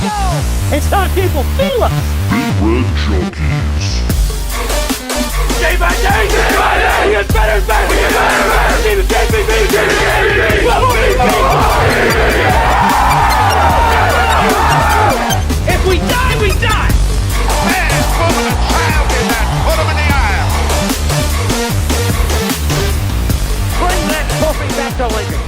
we go! It's time people feel us! Red Junkies. Day by day! Day by day! We get better and better! We get better and better! See the JPB! If we die, we die! Man, woman, and child in that! Put them in the aisle! Bring that trophy back to Lincoln!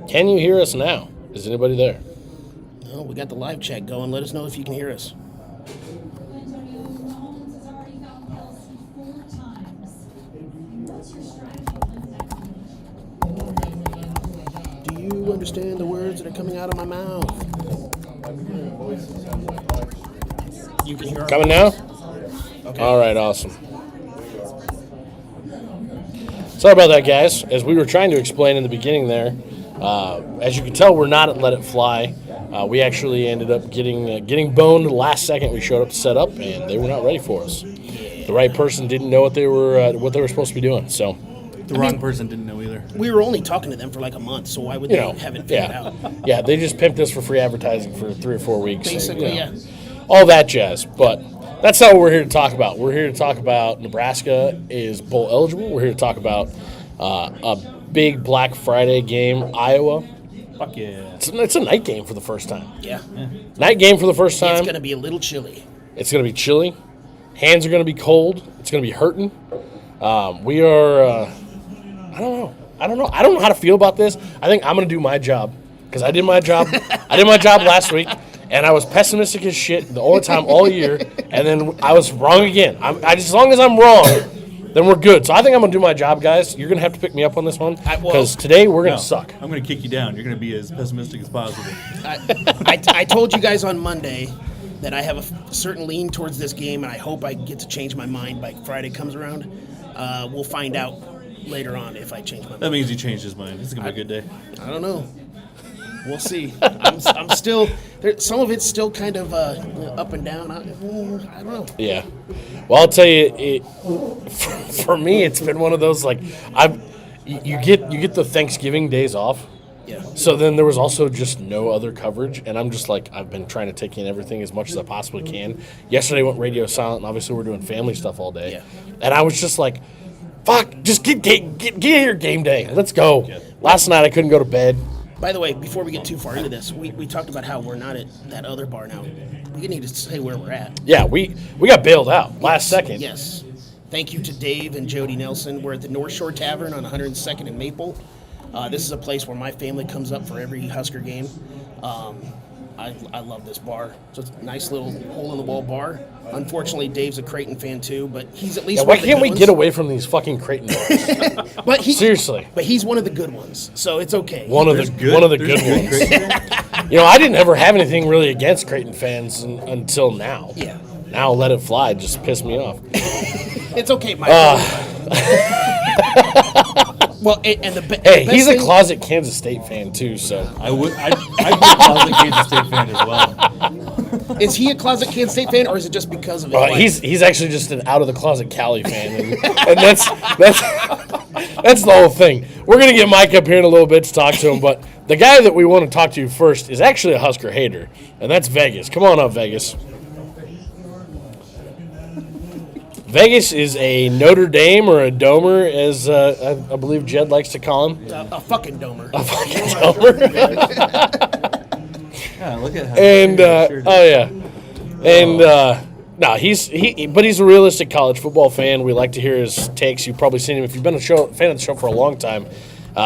Can you hear us now? Is anybody there? No, we got the live chat going. Let us know if you can hear us. Do you understand the words that are coming out of my mouth? You can hear our Coming now? Okay. All right, awesome. Sorry about that, guys. As we were trying to explain in the beginning there, as you can tell, we're not at Let It Fly. We actually ended up getting boned last second. We showed up to set up, and they were not ready for us. The right person didn't know what they were supposed to be doing. So the wrong person didn't know either. We were only talking to them for like a month, so why would they have it figured out? Yeah, they just pimped us for free advertising for 3 or 4 weeks. Basically, yeah. All that jazz, but that's not what we're here to talk about. We're here to talk about Nebraska is bowl eligible. We're here to talk about a big Black Friday game, Iowa. Fuck yeah. It's a night game for the first time. Yeah. Night game for the first time. It's going to be a little chilly. It's going to be chilly. Hands are going to be cold. It's going to be hurting. We are, I don't know. I don't know how to feel about this. I think I'm going to do my job because I did my job. I did my job last week. And I was pessimistic as shit the whole time, all year, and then I was wrong again. As long as I'm wrong, then we're good. So I think I'm going to do my job, guys. You're going to have to pick me up on this one, because today we're going to suck. I'm going to kick you down. You're going to be as pessimistic as possible. I told you guys on Monday that I have a certain lean towards this game, and I hope I get to change my mind by Friday comes around. We'll find out later on if I change my mind. That means he changed his mind. It's going to be a good day. I don't know. We'll see. I'm still some of it's still kind of up and down. I don't know. Yeah. Well, I'll tell you, for me, it's been one of those you get the Thanksgiving days off. Yeah. So then there was also just no other coverage, and I'm just like, I've been trying to take in everything as much as I possibly can. Yesterday went radio silent, and obviously we're doing family stuff all day. Yeah. And I was just like, fuck, just get here game day. Let's go. Yeah. Last night I couldn't go to bed. By the way, before we get too far into this, we talked about how we're not at that other bar now. We need to say where we're at. Yeah, we got bailed out last second. Yes. Thank you to Dave and Jody Nelson. We're at the North Shore Tavern on 102nd and Maple. This is a place where my family comes up for every Husker game. I love this bar. So it's a nice little hole-in-the-wall bar. Unfortunately, Dave's a Creighton fan too, but he's at least Yeah, one why of the can't good we ones. get away from these fucking Creighton bars? But Seriously. But he's one of the good ones, so it's okay. One of the good ones. You know, I didn't ever have anything really against Creighton fans until now. Yeah. Now Let It Fly just pissed me off. It's okay, Mike. Well, and the Hey, best he's a thing- closet Kansas State fan too, so I'd be a closet Kansas State fan as well. Is he a closet Kansas State fan, or is it just because of his wife? he's actually just an out of the closet Cali fan, and that's the whole thing. We're gonna get Mike up here in a little bit to talk to him, but the guy that we want to talk to first is actually a Husker hater, and that's Vegas. Come on up, Vegas. Vegas is a Notre Dame or a Domer, as I believe Jed likes to call him. A fucking domer. A fucking Domer. Yeah, look at how. And sure oh yeah, and no, he's a realistic college football fan. We like to hear his takes. You've probably seen him if you've been a fan of the show for a long time.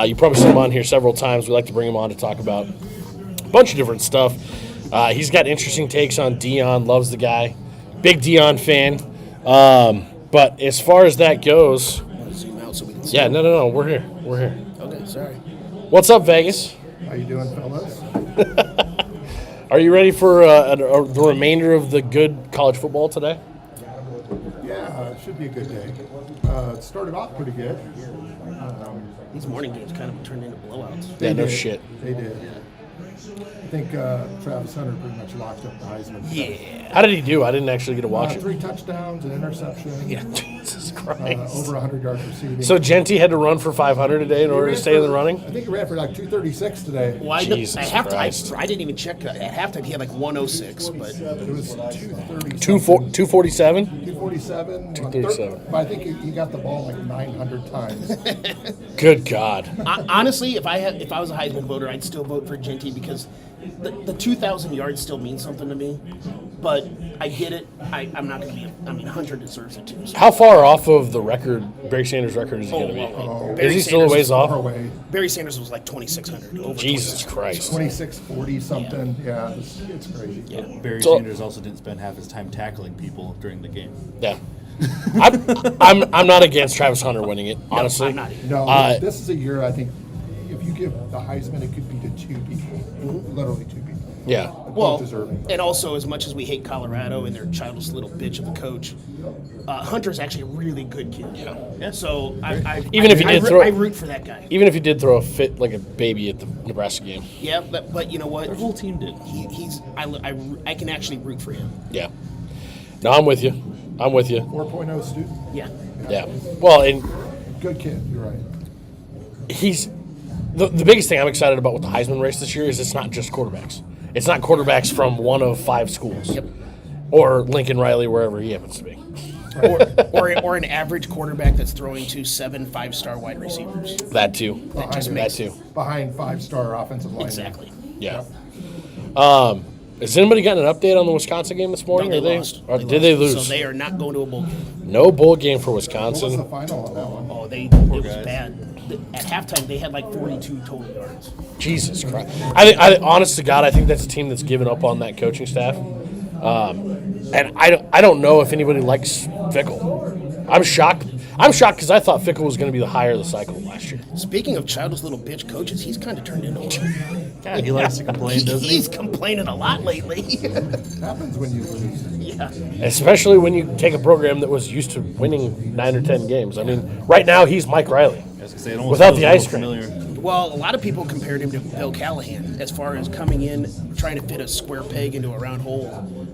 You've probably seen him on here several times. We like to bring him on to talk about a bunch of different stuff. He's got interesting takes on Deion. Loves the guy, big Deion fan. But as far as that goes, Zoom out so we can see. yeah, no, we're here. Okay, sorry. What's up, Vegas? How you doing, fellas? Are you ready for the remainder of the good college football today? Yeah, it should be a good day. It started off pretty good. These morning games kind of turned into blowouts. Yeah, no did. shit. They did. I think Travis Hunter pretty much locked up the Heisman. Yeah. How did he do? I didn't actually get to watch it. 3 touchdowns, an interception. Yeah. Jesus Christ. Over 100 yards receiving. So Genty had to run for 500 today in order to stay in the running? I think he ran for like 236 today. Well, Jesus at halftime, Christ. I didn't even check. At halftime, he had like 106, but It was 230. 247? 247. 237. But I think he got the ball like 900 times. Good God. honestly, if I was a Heisman voter, I'd still vote for Genty because the 2,000 yards still means something to me. But I get it. I'm not going to be. I mean, Hunter deserves it too. So. How far off of the record, Barry Sanders' record, is he going to be? Barry Is he still a Sanders ways Far off? away. Barry Sanders was like 2,600. Over Jesus 2,600. Christ. 2640 something. Yeah, it's crazy. Yeah. Barry So- Sanders also didn't spend half his time tackling people during the game. Yeah. I'm not against Travis Hunter winning it, honestly. I'm not either. No, this is a year I think if you give the Heisman, it could be to 2 people, literally 2 people. Yeah. Well, Both deserving. and also as much as we hate Colorado and their childish little bitch of a coach, Hunter's actually a really good kid. Yeah. So Even if he did throw- I root for that guy. Even if he did throw a fit like a baby at the Nebraska game. Yeah, but you know what? Their whole team did. I can actually root for him. Yeah. No, I'm with you. 4.0 student. Yeah. Yeah. Well, and Good kid, you're right. he's the biggest thing I'm excited about with the Heisman race this year is it's not just quarterbacks. It's not quarterbacks from one of 5 schools. Yep. Or Lincoln Riley, wherever he happens to be. or an average quarterback that's throwing to 7 5-star wide receivers. That too. That just Behind, makes That too. behind 5-star offensive line. Exactly. Yeah. Has anybody gotten an update on the Wisconsin game this morning? No, Or they lost. Or did they lose? So they are not going to a bowl game. No bowl game for What was the Wisconsin. final on that one? Oh, it was guys. bad. At halftime, they had like 42 total yards. Jesus Christ! I honest to God, I think that's a team that's given up on that coaching staff. And I don't know if anybody likes Fickle. I'm shocked. I'm shocked because I thought Fickle was going to be the higher of the cycle last year. Speaking of childish little bitch coaches, he's kind of turned into one. God, he likes to complain, doesn't he? He's complaining a lot lately. Happens when you lose. Yeah. Especially when you take a program that was used to winning 9 or 10 games. I mean, right now he's Mike Riley. I was gonna say, it almost Without feels the a ice little cream. familiar. Well, a lot of people compared him to Bill Callahan as far as coming in, trying to fit a square peg into a round hole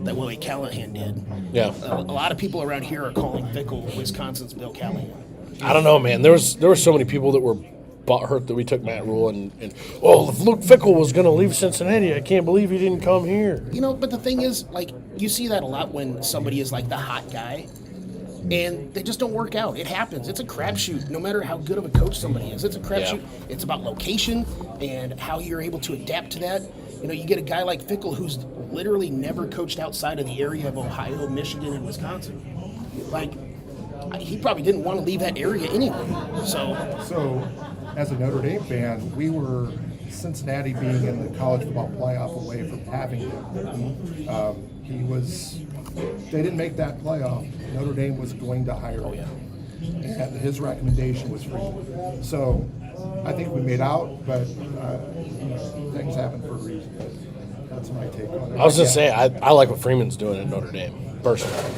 that Willie Callahan did. Yeah. A lot of people around here are calling Fickle Wisconsin's Bill Callahan. I don't know, man. There were so many people that were butthurt that we took Matt Rule and if Luke Fickle was going to leave Cincinnati, I can't believe he didn't come here. You know, but the thing is, like, you see that a lot when somebody is like the hot guy, and they just don't work out. It happens. It's a crapshoot. No matter how good of a coach somebody is, it's a crapshoot. Yeah. It's about location and how you're able to adapt to that. You know, you get a guy like Fickle who's literally never coached outside of the area of Ohio, Michigan, and Wisconsin. Like, he probably didn't want to leave that area anyway. So, So, as a Notre Dame fan, we were Cincinnati being in the college football playoff away from having him, they didn't make that playoff. Notre Dame was going to hire him. And his recommendation was Freeman. So I think we made out, but things happen for a reason. That's my take on it. I was going to say, I like what Freeman's doing at Notre Dame, personally.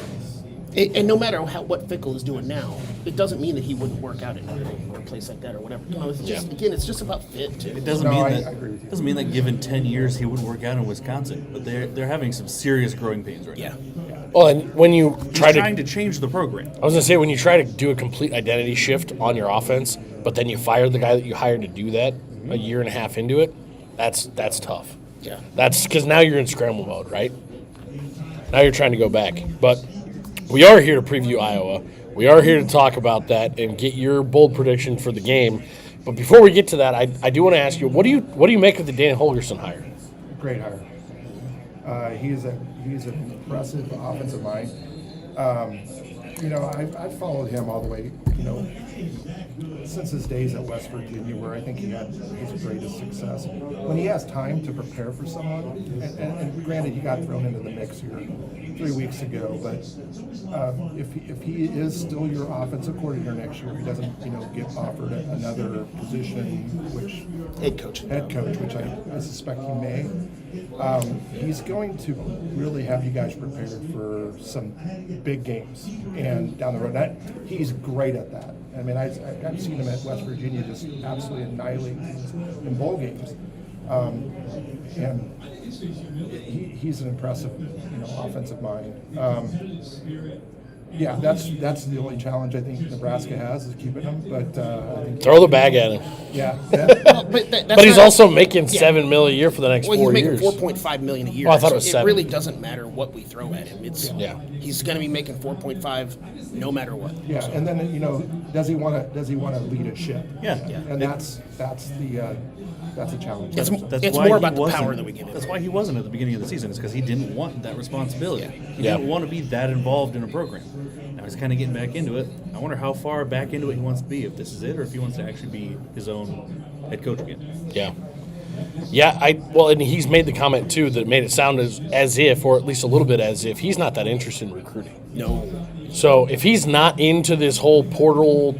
And no matter what Fickle is doing now, it doesn't mean that he wouldn't work out at Notre Dame or a place like that or whatever. It's just, again, it's just about fit too. It doesn't mean that given 10 years he wouldn't work out in Wisconsin, but they're having some serious growing pains right now. Well, and when you trying to change the program. I was going to say, when you try to do a complete identity shift on your offense, but then you fire the guy that you hired to do that a year and a half into it, that's tough. Yeah. That's because now you're in scramble mode, right? Now you're trying to go back. But we are here to preview Iowa. We are here to talk about that and get your bold prediction for the game. But before we get to that, I do want to ask you, what do you make of the Dan Holgorsen hire? Great hire. He's an impressive offensive mind. I've followed him all the way, since his days at West Virginia, where I think he had his greatest success. When he has time to prepare for someone, and granted, he got thrown into the mix here 3 weeks ago, but if he is still your offensive coordinator next year, he doesn't, get offered another position, which head coach, which I suspect he may. He's going to really have you guys prepared for some big games and down the road. He's great at that. I mean, I've seen him at West Virginia just absolutely annihilate teams in bowl games, and he's an impressive, offensive mind. That's the only challenge I think Nebraska has is keeping him. But I think throw the bag at him. Yeah. But he's also making $7 million a year for the next 4 years. He's making $4.5 million a year. Oh, I thought it was $7. It really doesn't matter what we throw at him. He's going to be making 4.5 no matter what. Yeah, so. And then does he want to lead a ship? Yeah. And that's a challenge. It's more about the power that we give him. That's why he wasn't at the beginning of the season. It's because he didn't want that responsibility. He didn't want to be that involved in a program. Now he's kind of getting back into it. I wonder how far back into it he wants to be, if this is it, or if he wants to actually be his own head coach again. Yeah. Yeah, and he's made the comment, too, that made it sound as if, or at least a little bit as if, he's not that interested in recruiting. No. So if he's not into this whole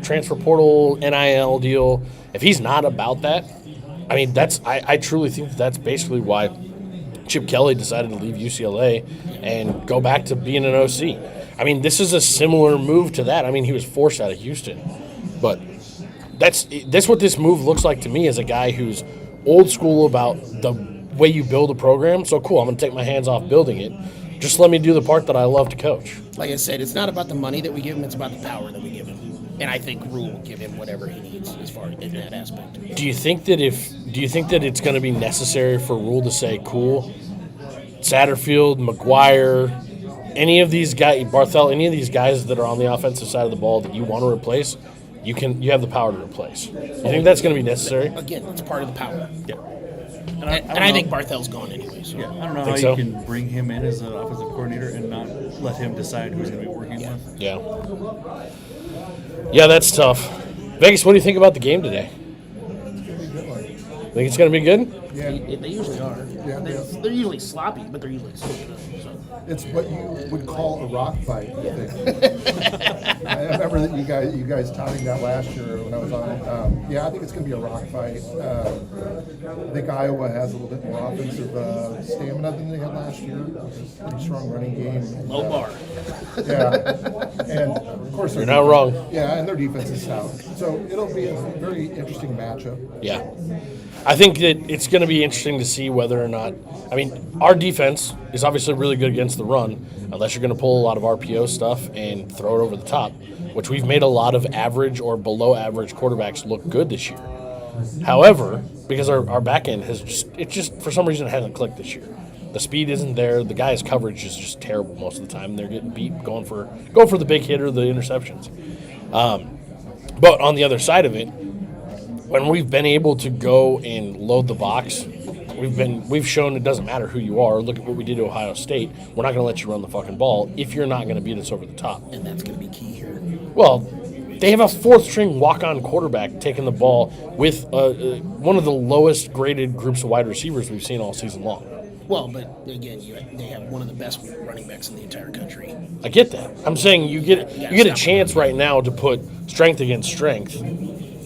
transfer portal, NIL deal, if he's not about that, I mean, I truly think that's basically why Chip Kelly decided to leave UCLA and go back to being an OC. I mean, this is a similar move to that. I mean, he was forced out of Houston. But that's what this move looks like to me as a guy who's old school about the way you build a program. So cool, I'm going to take my hands off building it. Just let me do the part that I love to coach. Like I said, it's not about the money that we give him, it's about the power that we give him. And I think Rule will give him whatever he needs as far in that aspect. Do you think that it's going to be necessary for Rule to say, cool, Satterfield, McGuire, any of these guys, Barthel, any of these guys that are on the offensive side of the ball that you want to replace, you have the power to replace. You think that's going to be necessary? Again, it's part of the power. Yeah. And I think Barthel's gone anyway. So. Yeah, I don't know how you can bring him in as an offensive coordinator and not let him decide who he's going to be working with. Yeah. Yeah, that's tough. Vegas, what do you think about the game today? Think it's going to be good? Yeah. They usually are. Yeah, they're usually sloppy, but they're usually so good. So. It's what you would call a rock fight, I think. I remember that you guys touting that last year when I was on. I think it's going to be a rock fight. I think Iowa has a little bit more offensive stamina than they had last year. Pretty strong running game. Low bar. Yeah, and of course you're not wrong. Yeah, and their defense is stout. So it'll be a very interesting matchup. Yeah. I think that it's going to be interesting to see whether or not – I mean, our defense is obviously really good against the run, unless you're going to pull a lot of RPO stuff and throw it over the top, which we've made a lot of average or below average quarterbacks look good this year. However, because our back end has just for some reason it hasn't clicked this year. The speed isn't there. The guy's coverage is just terrible most of the time. They're getting beat going for the big hit or the interceptions. But on the other side of it, when we've been able to go and load the box, we've shown it doesn't matter who you are. Look at what we did to Ohio State. We're not going to let you run the fucking ball if you're not going to beat us over the top. And that's going to be key here. Well, They have a fourth-string walk-on quarterback taking the ball with one of the lowest-graded groups of wide receivers we've seen all season long. Well, but again, they have one of the best running backs in the entire country. I get that. I'm saying you get a chance right now to put strength against strength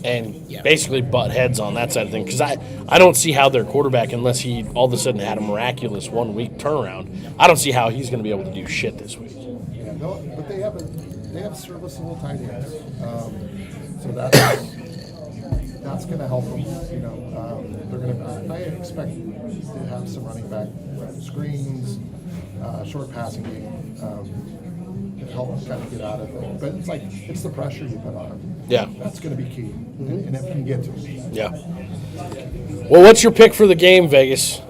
and basically butt heads on that side of things. Because I don't see how their quarterback, unless he all of a sudden had a miraculous 1 week turnaround, I don't see how he's going to be able to do shit this week. Yeah, no, but they have serviceable tight ends, so that's going to help them. They're going to. I expect to have some running back screens, short passing game, to help them kind of get out of it. But it's the pressure you put on them. Yeah, that's going to be key, and if you can get to them. Yeah. Well, what's your pick for the game, Vegas?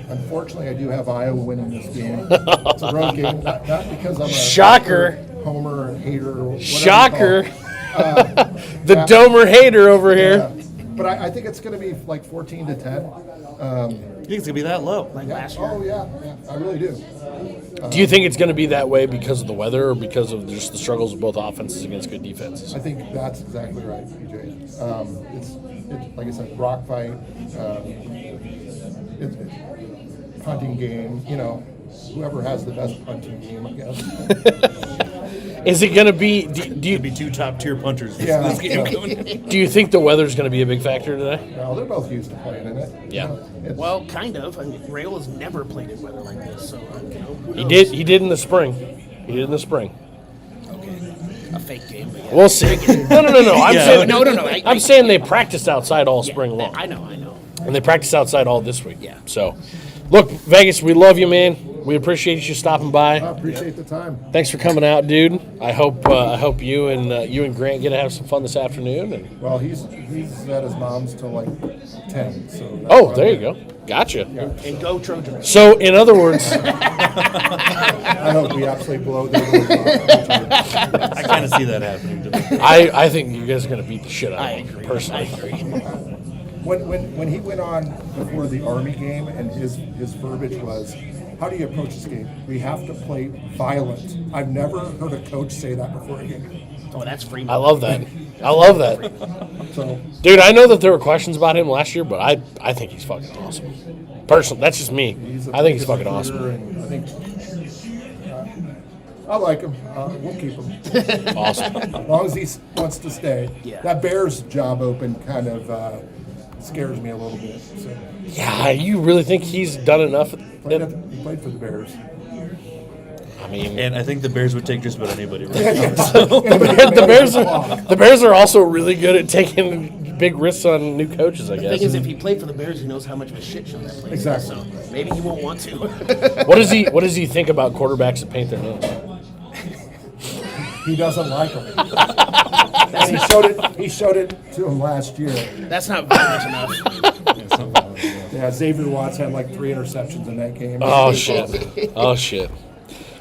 Unfortunately, I do have Iowa winning this game. It's a road game, not because I'm a Shocker. Homer or hater or whatever. Shocker. The Domer hater over here. But I think it's going to be like 14-10. You think it's gonna be that low? Like last year. Oh yeah, I really do. Do you think it's going to be that way because of the weather or because of just the struggles of both offenses against good defenses? I think that's exactly right, PJ. It's like I said, rock fight. It's punting game. Whoever has the best punting game, I guess. Is it going to be? Do you Be two top tier punchers. Yeah. This game coming. do you think the weather's going to be a big factor today? No, they're both used to playing in it. Yeah. Well, kind of. I mean, Rayola's never played in weather like this, so who He knows? did. He did in the spring. Okay, A fake game. But yeah. we'll see. No. I'm Yeah. saying No. I'm saying they practiced outside all spring long, I know. and they practiced outside all this week. Yeah. So, look, Vegas, we love you, man. We appreciate you stopping by. I appreciate the time. Thanks for coming out, dude. I hope you and Grant get to have some fun this afternoon. And Well, he's at his mom's till like 10. So there you go. Gotcha. And go Trojans. So, in other words, I hope we absolutely blow their little I kind of see that happening today. I think you guys are going to beat the shit out of them, personally. When he went on before the Army game, and his verbiage was, how do you approach this game? We have to play violent. I've never heard a coach say that before a game. Oh, that's free. I love that. So Dude, I know that there were questions about him last year, but I think he's fucking awesome. Personally, that's just me. I think he's fucking awesome. And I think I like him. We'll keep him Awesome. as long as he wants to stay. Yeah. That Bears job open kind of scares me a little bit. So Yeah, you really think he's done enough? he played for the Bears. I mean, And I think the Bears would take just about anybody. Right? the Bears are also really good at taking big risks on new coaches, I The guess. thing is, if he played for the Bears, he knows how much of a shit show that place Exactly. is. So maybe he won't want to. What does he think about quarterbacks that paint their nails? He doesn't like him. He showed it to him last year. That's not violent enough. Yeah, Xavier Watts had like 3 interceptions in that game. Oh shit.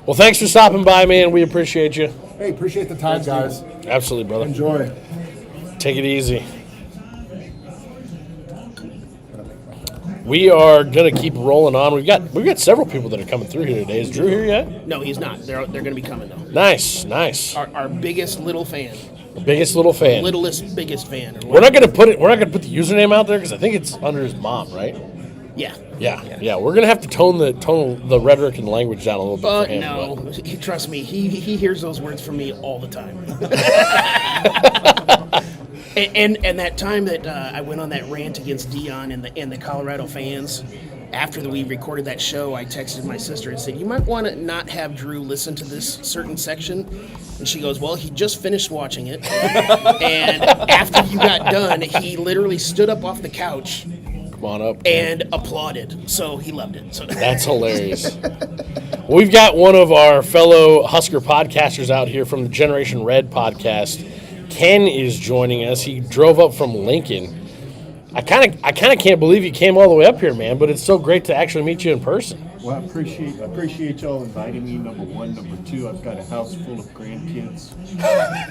Well, thanks for stopping by, man. We appreciate you. Hey, appreciate the time, guys. Absolutely, brother. Enjoy. Take it easy. We are gonna keep rolling on. We've got several people that are coming through here today. Is Drew here yet? No, he's not. They're going to be coming though. Nice. Our biggest little fan, Biggest little fan. littlest biggest fan. Or We're not gonna put the username out there because I think it's under his mom, right? Yeah. Yeah. We're gonna have to tone the rhetoric and language down a little bit But for him. no, trust me, he hears those words from me all the time. and that time that I went on that rant against Dion and the Colorado fans, after we recorded that show, I texted my sister and said, you might want to not have Drew listen to this certain section. And she goes, well, he just finished watching it. And after you got done, he literally stood up off the couch Come on up. and applauded. So he loved it. So That's hilarious. We've got one of our fellow Husker podcasters out here from the Generation Red podcast. Ken is joining us. He drove up from Lincoln. I kind of can't believe you came all the way up here, man, but it's so great to actually meet you in person. Well, I appreciate y'all inviting me. Number one. Number two, I've got a house full of grandkids.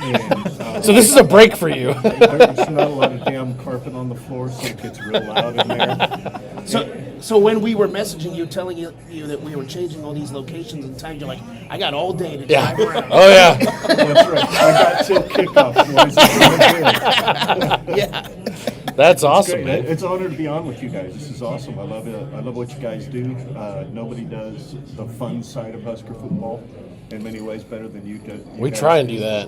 And, So this is a break for you. there's not a lot of damn carpet on the floor, so it gets real loud in there. So when we were messaging you, telling you that we were changing all these locations and times, you're like, I got all day to Yeah. drive around. Oh yeah. That's right. I got till kickoff, boys. It's right here. Yeah. That's awesome, Great. man. It's an honor to be on with you guys. This is awesome. I love it. I love what you guys do. Nobody does the fun side of Husker football in many ways better than you do. We try and do that.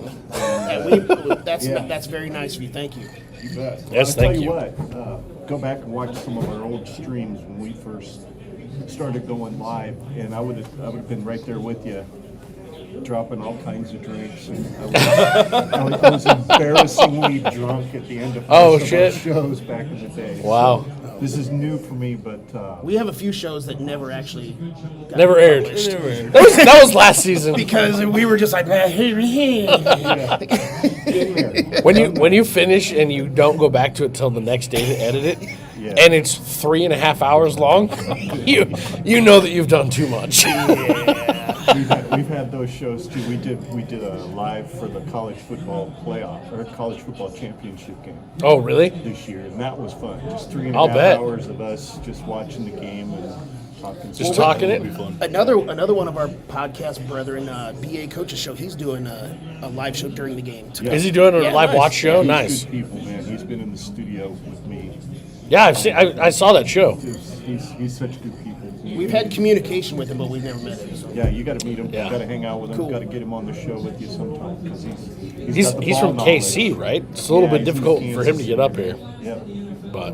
That's very nice of you. Thank you. You bet. Yes, I'll tell thank you. what, go back and watch some of our old streams when we first started going live, and I would have been right there with you, dropping all kinds of drinks. And I was embarrassingly drunk at the end of Oh, most of our shit. shows back in the day. Wow. So this is new for me, but We have a few shows that never actually got Never aired. published That was last season. because we were just like, When you finish and you don't go back to it till the next day to edit it, Yeah. and it's 3.5 hours long, you know that you've done too much. we've had those shows too. We did a live for the college football playoff or college football championship game Oh, really? this year, and that was fun. Just three and I'll a half bet. hours of us just watching the game and talking. Just talking it? Another one of our podcast brethren, BA Coaches Show, he's doing a live show during the game. Too. Is he doing a Yeah, live nice. watch show? He's Nice. good people, man. He's been in the studio with me. Yeah, I saw that show. He's such good people. We've had communication with him, but we've never met him. So. Yeah, you got to meet him. Yeah. You got to hang out with him. Cool. Got to get him on the show with you sometime because he's got the He's ball from knowledge. KC, right? It's a little Yeah, bit he's from difficult for him to Kansas get up City. here. Yeah. But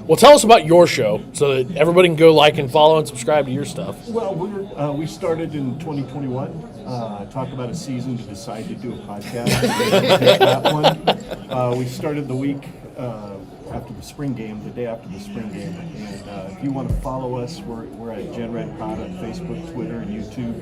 well, tell us about your show so that everybody can go like and follow and subscribe to your stuff. Well, we started in 2021. Talk about a season to decide to do a podcast. That one. We started the week after the spring game, the day after the spring game. And if you want to follow us, we're at Gen Red Pod on Facebook, Twitter, and YouTube.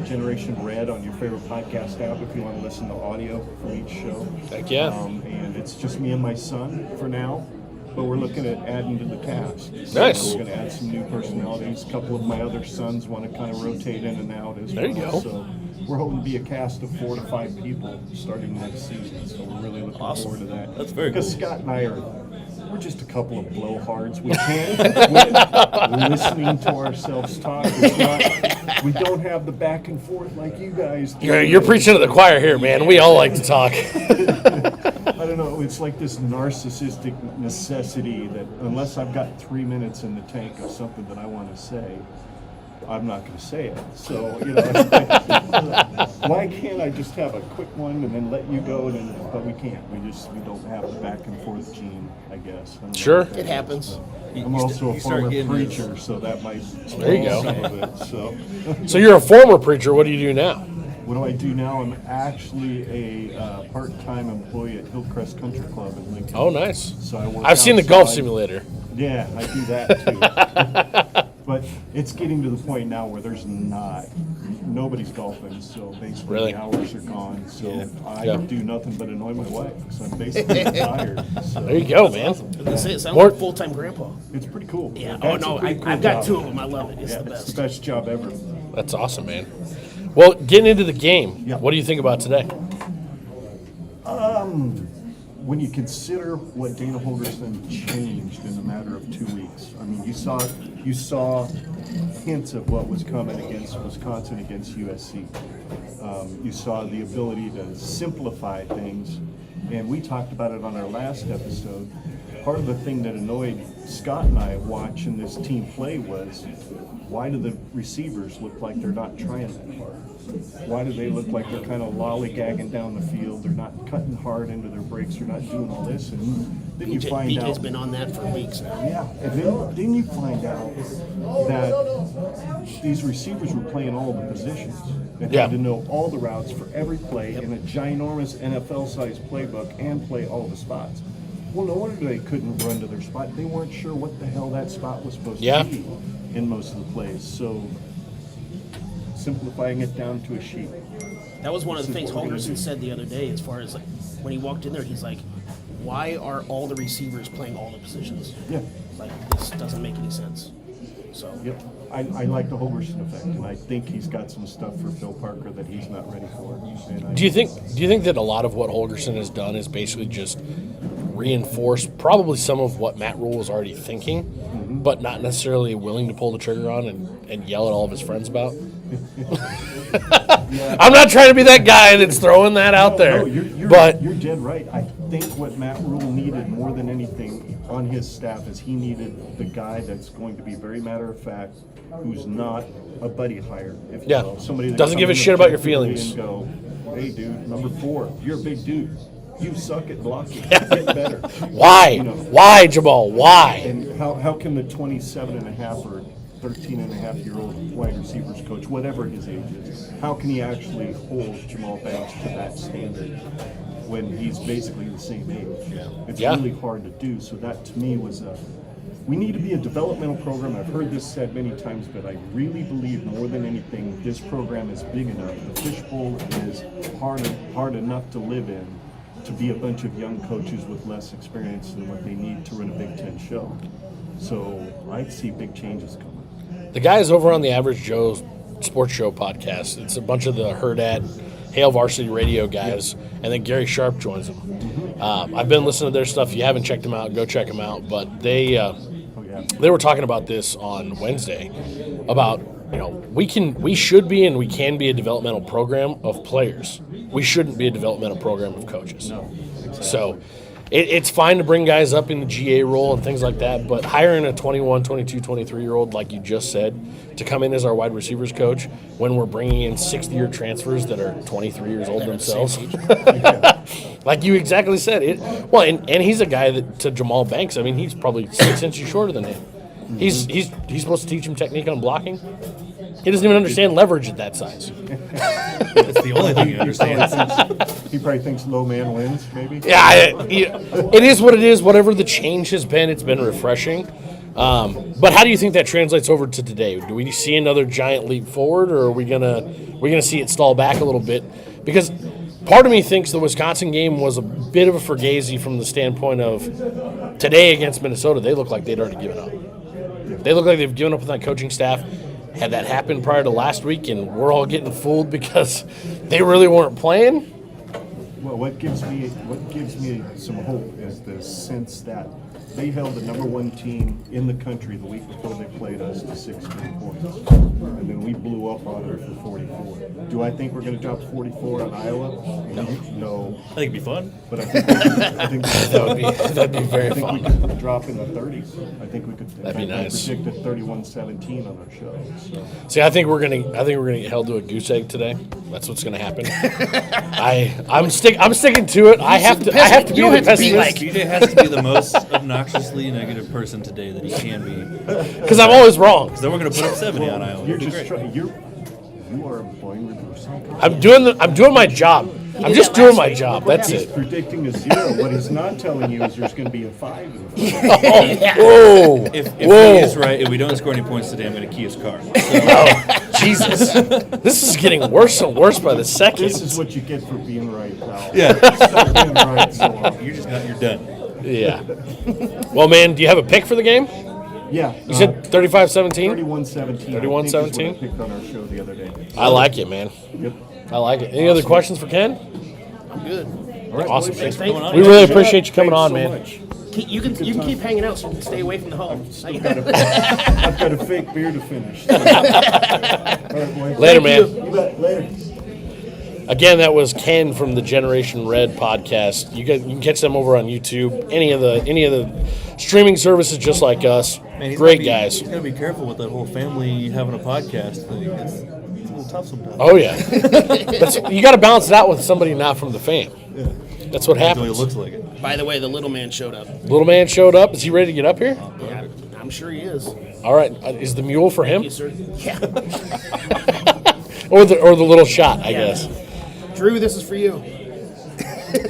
Generation Red on your favorite podcast app if you want to listen to audio from each show. Heck yeah. And it's just me and my son for now. But we're looking at adding to the cast. Nice. So we're going to add some new personalities. A couple of my other sons want to kind of rotate in and out as There well. you go. So we're hoping to be a cast of 4 to 5 people starting next season. So we're really looking forward to that. That's very Because cool. Scott and I we're just a couple of blowhards. We can't. We're listening to ourselves talk. We don't have the back and forth like you guys do. You're preaching to the choir here, man. We all like to talk. I don't know. It's like this narcissistic necessity that unless I've got 3 minutes in the tank of something that I want to say, I'm not going to say it. So, it's like, why can't I just have a quick one and then let you go? But we can't. We don't have the back and forth gene, I guess. I don't know. Sure. It happens. I'm also a you start former getting preacher, so that might There you go. some of it. So, So you're a former preacher. What do you do now? what do I do now? I'm actually a part-time employee at Hillcrest Country Club in Lincoln. Oh, nice. So I work I've seen the golf outside. simulator. Yeah, I do that too. But it's getting to the point now where nobody's golfing, so basically Really? the hours are gone. So I Yeah. do nothing but annoy my wife, so I'm basically retired. So There you go, man. It sounds More- like a full-time grandpa. it's pretty cool. Yeah. That's Oh, a no. pretty cool I've got job. 2 of them. I love it. It's Yeah, the it's best. the best job ever. That's awesome, man. Well, getting into the game, Yeah. what do you think about today? When you consider what Dana Holgerson changed in a matter of 2 weeks, I mean, you saw hints of what was coming against Wisconsin, against USC. You saw the ability to simplify things, and we talked about it on our last episode. Part of the thing that annoyed Scott and I watching this team play was, why do the receivers look like they're not trying that hard? Why do they look like they're kind of lollygagging down the field? They're not cutting hard into their breaks. They're not doing all this. And then you find BJ's out. been on that for weeks now. Yeah, and then you find out that these receivers were playing all the positions. They Yeah. had to know all the routes for every play in a ginormous NFL-sized playbook and play all the spots. Well, no wonder they couldn't run to their spot. They weren't sure what the hell that spot was supposed Yeah. to be in most of the plays. So simplifying it down to a sheet. That was one of the This is things what we're gonna Holgerson do. said the other day, as far as like when he walked in there, he's like, "Why are all the receivers playing all the positions? Yeah. Like this doesn't make any sense." So Yep. I like the Holgerson effect, and I think he's got some stuff for Phil Parker that he's not ready for. And Do you think that a lot of what Holgerson has done is basically just reinforce probably some of what Matt Rule was already thinking, but not necessarily willing to pull the trigger on and yell at all of his friends about? I'm not trying to be that guy that's throwing that out there. No, you're dead right. I think what Matt Rule needed more than anything on his staff is he needed the guy that's going to be very matter of fact, who's not a buddy hire, if you will. Somebody that doesn't give a comes in shit about your objectively feelings. And go, hey, dude, number 4, you're a big dude. You suck at blocking. Get better. Why? You know, Why, Jamal? Why? and how can the 27 and a half or 13 and a half year old wide receivers coach, whatever his age is, how can he actually hold Jamal Banks to that standard when he's basically the same age? It's really hard to do. So that to me was we need to be a developmental program. I've heard this said many times, but I really believe more than anything, this program is big enough. The fishbowl is hard enough to live in to be a bunch of young coaches with less experience than what they need to run a Big Ten show. So I see big changes coming. The guys over on the Average Joe Sports Show podcast, it's a bunch of the Herd at Hail Varsity Radio guys, and then Gary Sharp joins them. I've been listening to their stuff. If you haven't checked them out, go check them out. But they were talking about this on Wednesday about, we should be and we can be a developmental program of players. We shouldn't be a developmental program of coaches. No, exactly. So it's fine to bring guys up in the GA role and things like that, but hiring a 21, 22, 23-year-old, like you just said, to come in as our wide receivers coach when we're bringing in 6th-year transfers that are 23 years old themselves. Like you exactly said. And he's a guy that, to Jamal Banks, I mean, he's probably 6 inches shorter than him. He's supposed to teach him technique on blocking. He doesn't even understand leverage at that size. That's the only thing he understands. He probably thinks low man wins, maybe. Yeah, it is what it is. Whatever the change has been, it's been refreshing. But how do you think that translates over to today? Do we see another giant leap forward, or are we gonna see it stall back a little bit? Because part of me thinks the Wisconsin game was a bit of a fugazi from the standpoint of today against Minnesota. They look like they'd already given up. They look like they've given up with that coaching staff. Had that happened prior to last week, and we're all getting fooled because they really weren't playing? Well, what gives me some hope is the sense that they held the number 1 team in the country the week before they played us to 16 points. And then we blew up on them for 44. Do I think we're going to drop 44 on Iowa? No. I think it'd be fun. But I think That'd be very fun. we could drop in the 30s. I think we could. That'd be nice. I predicted 31-17 on our show. So. See, I think we're gonna get held to a goose egg today. That's what's gonna happen. I'm sticking to it. I have to be the pessimist DJ has to be the most obnoxiously negative person today that he can be. because I'm always wrong. Then we're going to put up 70 on Iowa. You're It'd be just great. you are employing reverse psychology. I'm doing my job. I'm just doing my job. That's He's it. predicting a 0. What he's not telling you is there's going to be a 5 in the Whoa! If he Whoa! is right, if we don't score any points today, I'm going to key his car. Jesus, this is getting worse and worse by the second. This is what you get for being right, pal. Yeah. Stop being right so long. You're done. Yeah. Well, man, do you have a pick for the game? Yeah. You said 35-17? 31-17. 31-17? I picked on our show the other day. I like it, man. Yep. I like it. Any other questions for Ken? I'm good. All right, Awesome. boys. Thanks for coming on. We really appreciate you coming on, Thanks so man. much. You can keep hanging out so you can stay away from the home. I've got a fake beer to finish. All right, boys. Later, man. You bet. Later. Again, that was Ken from the Generation Red podcast. You can catch them over on YouTube, any of the streaming services, just like us. Man, he's Great gotta be- guys. He's got to be careful with that whole family having a podcast thing. It's a little tough sometimes. Oh yeah, you got to balance it out with somebody not from the fam. Yeah. That's what That's the way happens. it looks like it. By the way, the little man showed up. Little man showed up. Is he ready to get up here? Yeah, I'm sure he is. All right. Is the mule for him, Yes, sir. Yeah. or the little shot? I guess. Drew, this is for you.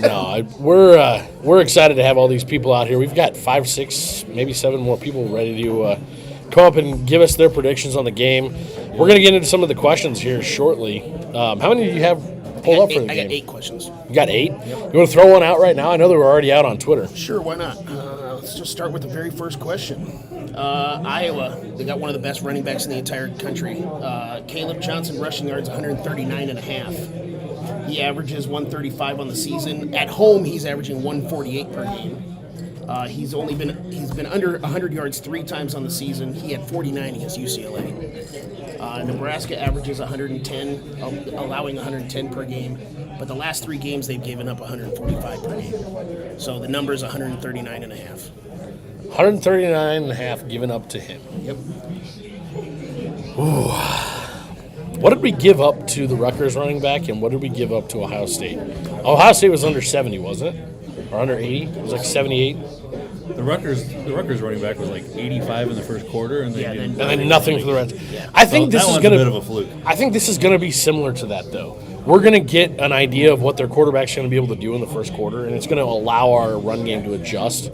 No, we're excited to have all these people out here. We've got 5, 6, maybe 7 more people ready to come up and give us their predictions on the game. We're going to get into some of the questions here shortly. How many do you have pulled up for the I game. got 8 questions. You got 8? You want to throw one out right now? I know they were already out on Twitter. Sure, why not? Let's just start with the very first question. Iowa, they got one of the best running backs in the entire country. Caleb Johnson rushing yards 139.5. He averages 135 on the season. At home, he's averaging 148 per game. He's been under 100 yards 3 times on the season. He had 49 against UCLA. Nebraska averages 110, allowing 110 per game. But the last 3 games, they've given up 145 per game. So the number is 139.5. 139.5 given up to him. Yep. Ooh. What did we give up to the Rutgers running back, and what did we give up to Ohio State? Ohio State was under 70, wasn't it? Or under 80? It was like 78. The Rutgers running back was like 85 in the first quarter, and And then nothing for the rest. Yeah. I think this that is one's going a bit of a fluke. I think this is going to be similar to that, though. We're going to get an idea of what their quarterback's going to be able to do in the first quarter, and it's going to allow our run game to adjust.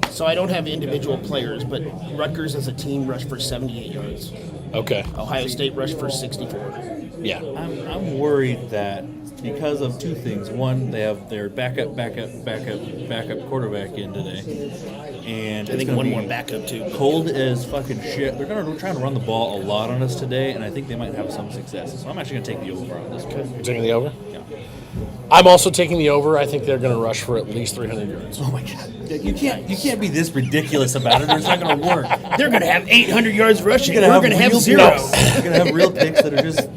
So I don't have individual players, but Rutgers as a team rushed for 78 yards. Okay. Ohio State rushed for 64. Yeah. I'm worried that because of 2 things. One, they have their backup quarterback in today, and I think one more backup too. cold as fucking shit. They're going to try to run the ball a lot on us today, and I think they might have some success. So I'm actually going to take the over on this one. You're taking the over? Yeah. I'm also taking the over. I think they're going to rush for at least 300 yards. Oh my god! You can't be this ridiculous about it, or it's not going to work. They're going to have 800 yards rushing. You're We're going to have real 0. picks. You're going to have real picks that are just,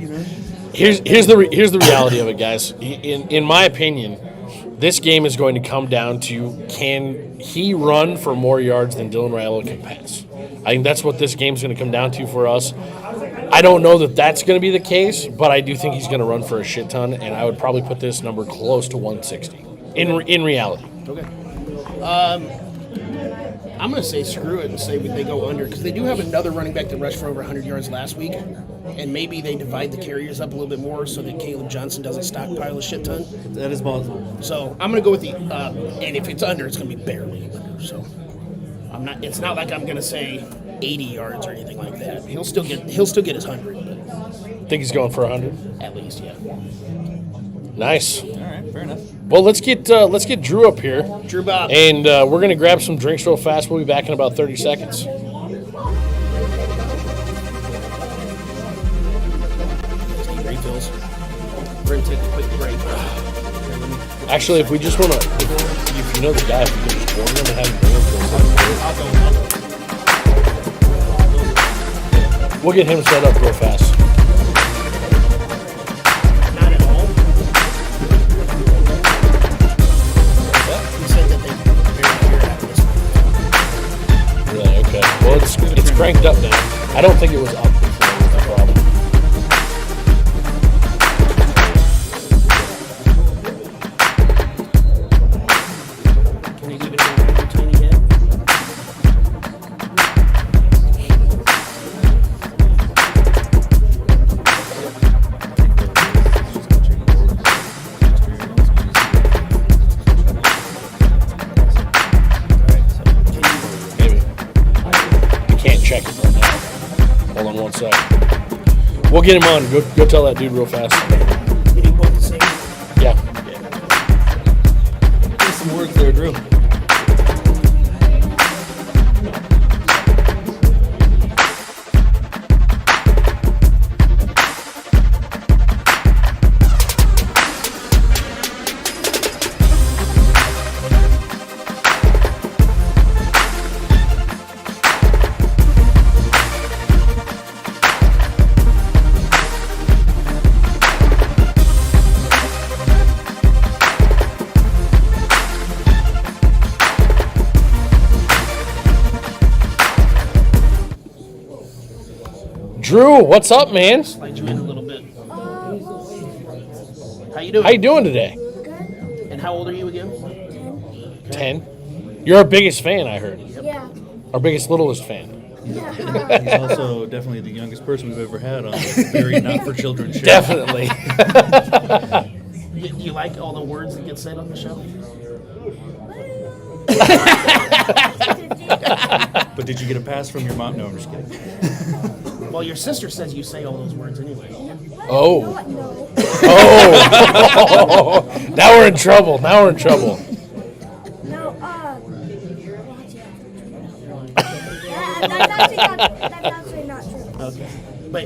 Here's the reality of it, guys. In my opinion, this game is going to come down to, can he run for more yards than Dylan Raiola can pass? I think that's what this game's going to come down to for us. I don't know that that's going to be the case, but I do think he's going to run for a shit ton, and I would probably put this number close to 160 in reality. Okay. I'm going to say screw it and say they go under, because they do have another running back that rushed for over 100 yards last week, and maybe they divide the carriers up a little bit more so that Caleb Johnson doesn't stockpile a shit ton. that is possible. So I'm going to go with the and if it's under, it's going to be barely under. So I'm not. It's not like I'm going to say 80 yards or anything like that. He'll still get his 100, but Think he's going for 100? at least, yeah. Nice. All right, fair enough. Well, let's get Drew up here, Drew Bob. and we're going to grab some drinks real fast. We'll be back in about 30 seconds. Need refills. We're going to take a quick break. Actually, if we just want to, if you know the guy, if you can just order him and have him bring him to us. We'll get him set up real fast. Not at all. He said that they barely hear after this. Really? Okay. Well, it's cranked up now. I don't think it was up before. Was the problem. Can you leave it in your tiny head? Maybe. I can't check it right now. Hold on one sec. We'll get him on. Go tell that dude real fast. You need both the same. Yeah. There's some work there, Drew. Drew, what's up, man? Slide you in a little bit. How you doing? How you doing today? And how old are you again? 10. You're our biggest fan, I heard. Yeah. Our biggest, littlest fan. He's also definitely the youngest person we've ever had on a very not for children show. Definitely. Do you like all the words that get said on the show? But did you get a pass from your mom? No, I'm just kidding. Well, your sister says you say all those words anyway. Oh. No. Oh. Now we're in trouble. No, that's actually not true. Okay.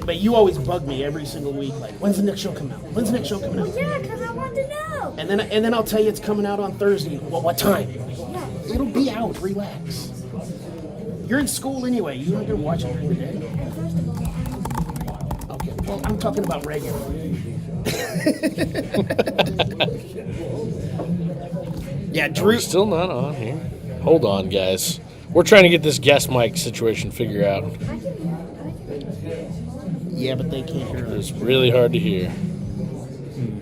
But you always bug me every single week, like, when's the next show coming out? When's the next show coming out? Yeah, because I want to know. And then I'll tell you it's coming out on Thursday. Well, what time? Yeah. It'll be out. Relax. You're in school anyway. You're not gonna watch it during the day. And first of all, Okay. Well, I'm talking about regular. Yeah, Drew. Still not on here. Hold on, guys. We're trying to get this guest mic situation figured out. I can hear. Yeah, but they can't hear us. It's really hard to hear.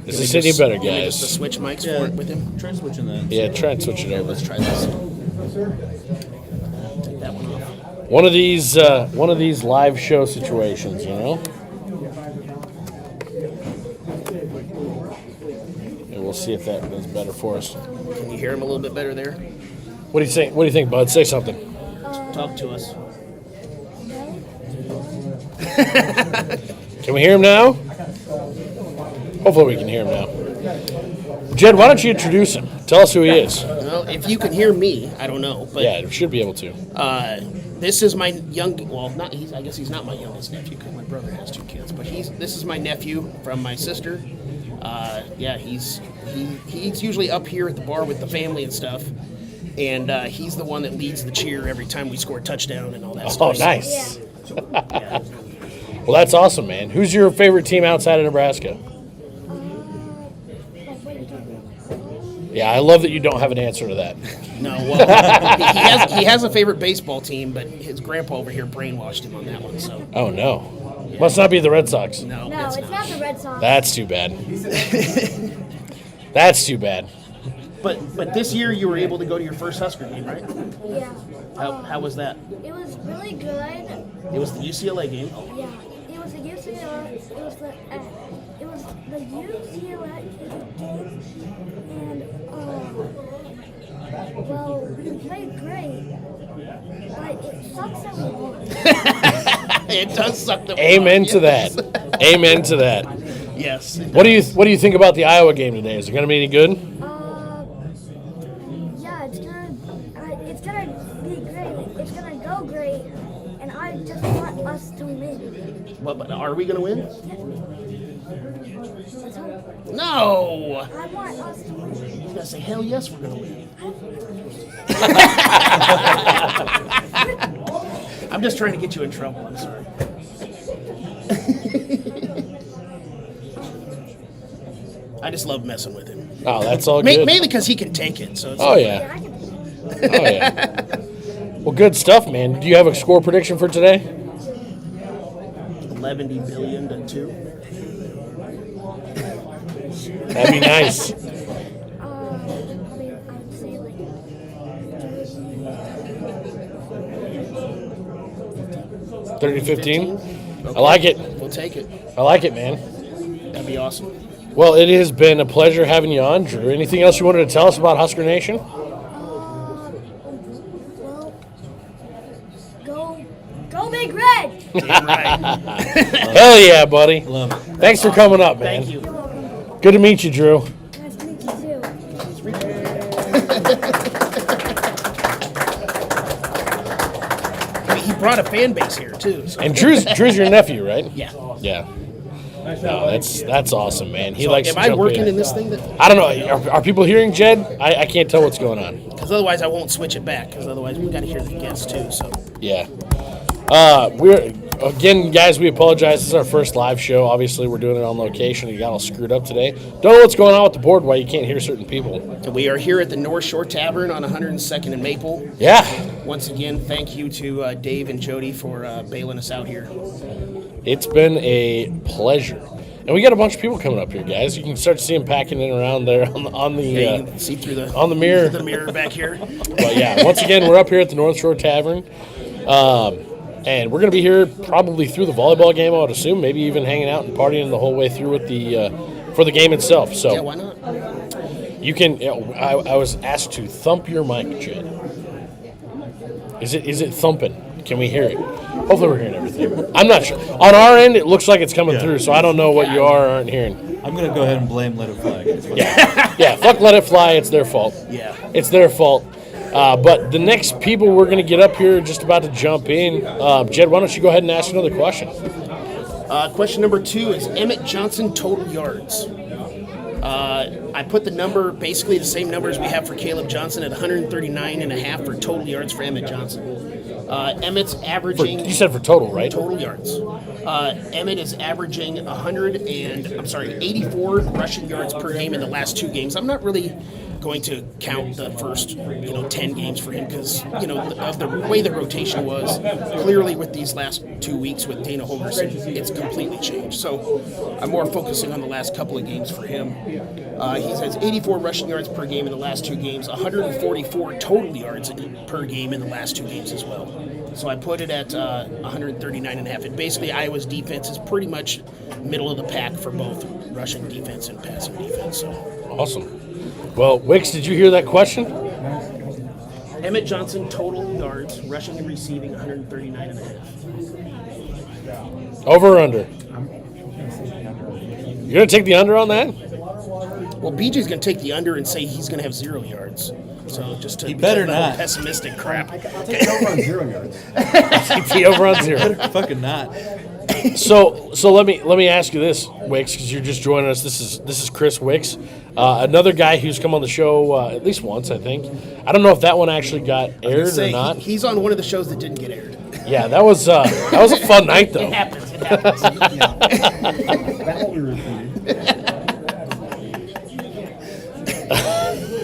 Is this any better, Can we just guys? switch mics for it with him? Try switching that. Yeah, try and switch it over. Let's try this. Take that one off. One of these live show situations, you know. And we'll see if that does better for us. Can you hear him a little bit better there? What do you think? What do you think, Bud? Say something. Talk to us. Can we hear him now? Hopefully we can hear him now. Jed, why don't you introduce him? Tell us who he is. Well, if you can hear me, I don't know, but Yeah, we should be able to. this is my I guess he's not my youngest nephew because my brother has 2 kids, but this is my nephew from my sister. He's usually up here at the bar with the family and stuff, and he's the one that leads the cheer every time we score a touchdown and all that stuff. Oh, nice. Yeah. Well, that's awesome, man. Who's your favorite team outside of Nebraska? Yeah, I love that you don't have an answer to that. No, well, he has a favorite baseball team, but his grandpa over here brainwashed him on that one. So Oh, no. Must not be the Red Sox. no, No, it's not the Red Sox. That's too bad. That's too bad. But this year you were able to go to your first Husker game, right? Yeah. How was that? It was really good. It was the UCLA game. Yeah. It was the UCLA. It was the UCLA game, and well, we played great, but it sucks that we won. It does suck that. Amen to that. Amen to that. Yes. What do you think about the Iowa game today? Is it going to be any good? Yeah, it's gonna be great. It's gonna go great, and I just want us to win. But are we gonna win? Let's hope. No. I want us to win. You gotta say hell yes, we're gonna win. I'm just trying to get you in trouble. I'm sorry. I just love messing with him. Oh, that's all good. Mainly because he can take it. So it's Oh, Yeah, yeah. I can. Oh, yeah. Well, good stuff, man. Do you have a score prediction for today? 11 billion to 2. That'd be nice. I mean, I'd say like 30-15? I like it. We'll take it. I like it, man. That'd be awesome. Well, it has been a pleasure having you on, Drew. Anything else you wanted to tell us about Husker Nation? well, go Big Red. Damn right. Hell yeah, buddy. Love it. Thanks for coming up, man. Thank you. Good to meet you, Drew. Nice to meet you too. He brought a fan base here too. So. And Drew's your nephew, right? Yeah. Yeah. No, that's awesome, man. He So likes am to I jump working in. in this thing? I don't know. Are people hearing Jed? I can't tell what's going on. Because otherwise I won't switch it back. Because otherwise we got to hear the guests too. So Yeah. Again, guys, we apologize. This is our first live show. Obviously, we're doing it on location. You got all screwed up today. Don't know what's going on with the board, why you can't hear certain people. and we are here at the North Shore Tavern on 102nd and Maple. Yeah. Once again, thank you to Dave and Jody for bailing us out here. It's been a pleasure. And we got a bunch of people coming up here, guys. You can start to see them packing in around there on the Yeah, you can see through the on the mirror. the mirror back here. But yeah, once again, we're up here at the North Shore Tavern. And we're going to be here probably through the volleyball game, I would assume, maybe even hanging out and partying the whole way through with the for the game itself. So Yeah, why not? you can. I was asked to thump your mic, Jed. Is it thumping? Can we hear it? Hopefully, we're hearing everything. I'm not sure. On our end, it looks like it's coming through, so I don't know what you are or aren't hearing. I'm going to go ahead and blame Let It Fly. Yeah, fuck Let It Fly. It's their fault. Yeah. It's their fault. But the next people we're going to get up here are just about to jump in. Jed, why don't you go ahead and ask another question? Question number 2 is Emmett Johnson total yards. I put the number, basically the same number as we have for Caleb Johnson at 139.5 for total yards for Emmett Johnson. Emmett's averaging... You said for total, right? Total yards. Emmett is averaging 84 rushing yards per game in the last 2 games. I'm not really going to count the first 10 games for him because of the way the rotation was. Clearly with these last 2 weeks with Dana Holgerson, it's completely changed. So I'm more focusing on the last couple of games for him. He has 84 rushing yards per game in the last 2 games, 144 total yards per game in the last 2 games as well. So I put it at 139.5. And basically Iowa's defense is pretty much middle of the pack for both rushing defense and passing defense. So awesome. Well, Wicks, did you hear that question? Emmett Johnson, total yards, rushing and receiving, 139.5. Over or under? You're going to take the under on that? Well, BJ's going to take the under and say he's going to have 0 yards. So just to he better not. Pessimistic crap. I'll take the over on 0 yards. Take the over on 0. Fucking not. So let me ask you this, Wicks, because you're just joining us. This is Chris Wicks, another guy who's come on the show at least once, I think. I don't know if that one actually got aired or not. He's on one of the shows that didn't get aired. Yeah, that was a fun night though. It happens. That will be repeated.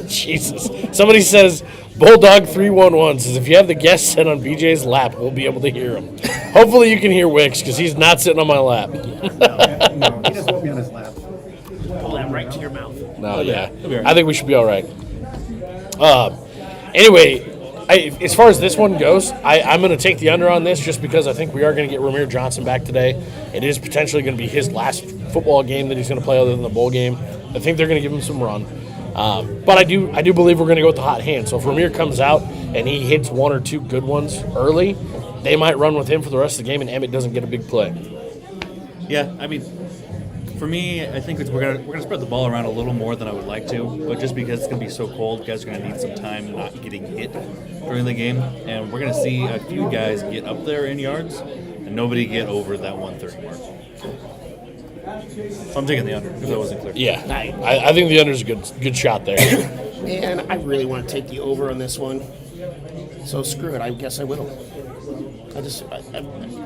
Jesus. Somebody says Bulldog 311 says if you have the guest sit on BJ's lap, we'll be able to hear him. Hopefully you can hear Wicks because he's not sitting on my lap. No, he just won't be on his lap. Pull that right to your mouth. No, yeah. I think we should be all right. Anyway, as far as this one goes, I'm going to take the under on this just because I think we are going to get Ramir Johnson back today. It is potentially going to be his last football game that he's going to play other than the bowl game. I think they're going to give him some run. But I do believe we're going to go with the hot hand. So if Ramir comes out and he hits 1 or 2 good ones early, they might run with him for the rest of the game and Emmett doesn't get a big play. Yeah, I mean, for me, I think we're gonna spread the ball around a little more than I would like to, but just because it's gonna be so cold, guys are gonna need some time not getting hit during the game, and we're gonna see a few guys get up there in yards and nobody get over that 130 mark. So I'm taking the under if that wasn't clear. Yeah, I think the under is a good shot there. And I really want to take the over on this one. So screw it. I guess I will. I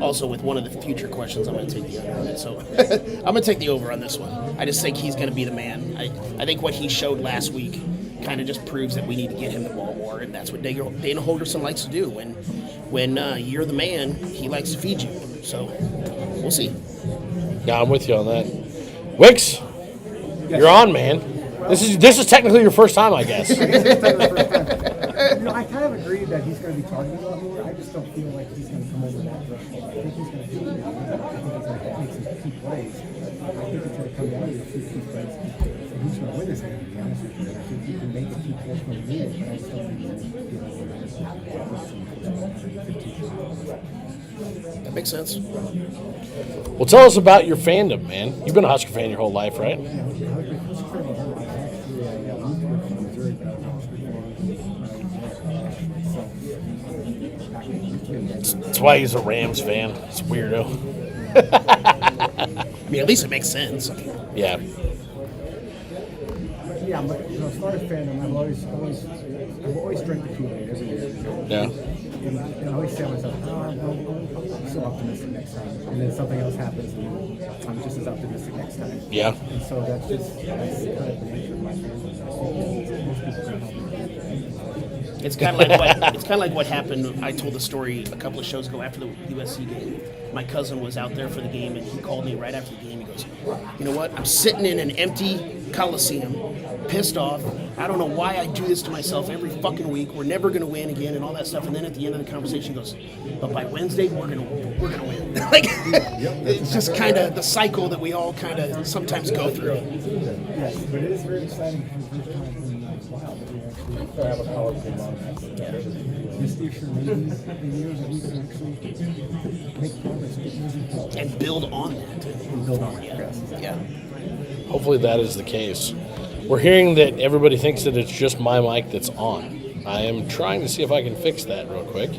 also with one of the future questions, I'm going to take the under on it. So I'm going to take the over on this one. I just think he's going to be the man. I think what he showed last week kind of just proves that we need to get him the ball more, and that's what Dana Holgerson likes to do. When you're the man, he likes to feed you. So we'll see. Yeah, I'm with you on that. Wicks, you're on, man. This is technically your first time, I guess. I kind of agree that he's going to be targeted a lot more. I just don't feel like he's going to come over that threshold. I think he's going to do it. I think he's going to make some key plays. I think it's going to come down to a few key plays. And who's going to win this game, to be honest with you. I think he can make a key plays when he needs it, but I just don't think he's going to be able to That makes sense. Well, tell us about your fandom, man. You've been a Husker fan your whole life, right? That's why he's a Rams fan. It's weirdo. I mean, at least it makes sense. Yeah. Yeah, but as far as fandom, I've always drank the Kool-Aid every year. Yeah. And I always say to myself, I'm so optimistic next time. And then something else happens, and I'm just as optimistic next time. Yeah. And so that's kind of the nature of my fandom. It's kind of like what happened. I told the story a couple of shows ago after the USC game. My cousin was out there for the game, and he called me right after the game. He goes, "You know what? I'm sitting in an empty Coliseum, pissed off. I don't know why I do this to myself every fucking week. We're never gonna win again, and all that stuff." And then at the end of the conversation, he goes, "But by Wednesday, we're gonna win." Like it's just kind of the cycle that we all kind of sometimes go through. Yes, but it is very exciting for the first time in a while that we actually have a college game on. Just the years that we can actually make progress, get moving forward. And build on that. And build on it, Yeah. yes. Yeah. Hopefully that is the case. We're hearing that everybody thinks that it's just my mic that's on. I am trying to see if I can fix that real quick.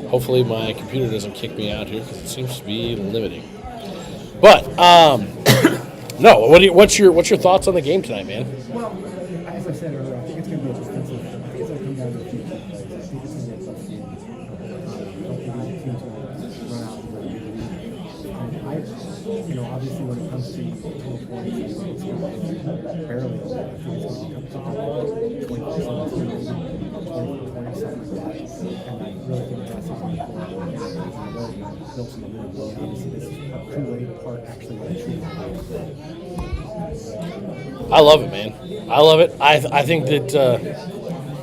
Hopefully my computer doesn't kick me out here because it seems to be limiting. But no, what's your thoughts on the game tonight, man? Well, as I said earlier, I think it's going to be a defensive. I think it's going to come down to a few key plays. I think it's going to be a tough game. I don't think either team's going to run out and really do it. Obviously when it comes to total points, it's going to be barely over. I think it's going to become something like 20%, something like that. And I really think that's going to be built some momentum. Obviously, this is a Kool-Aid part actually what it truly is. I love it, man. I love it. I think that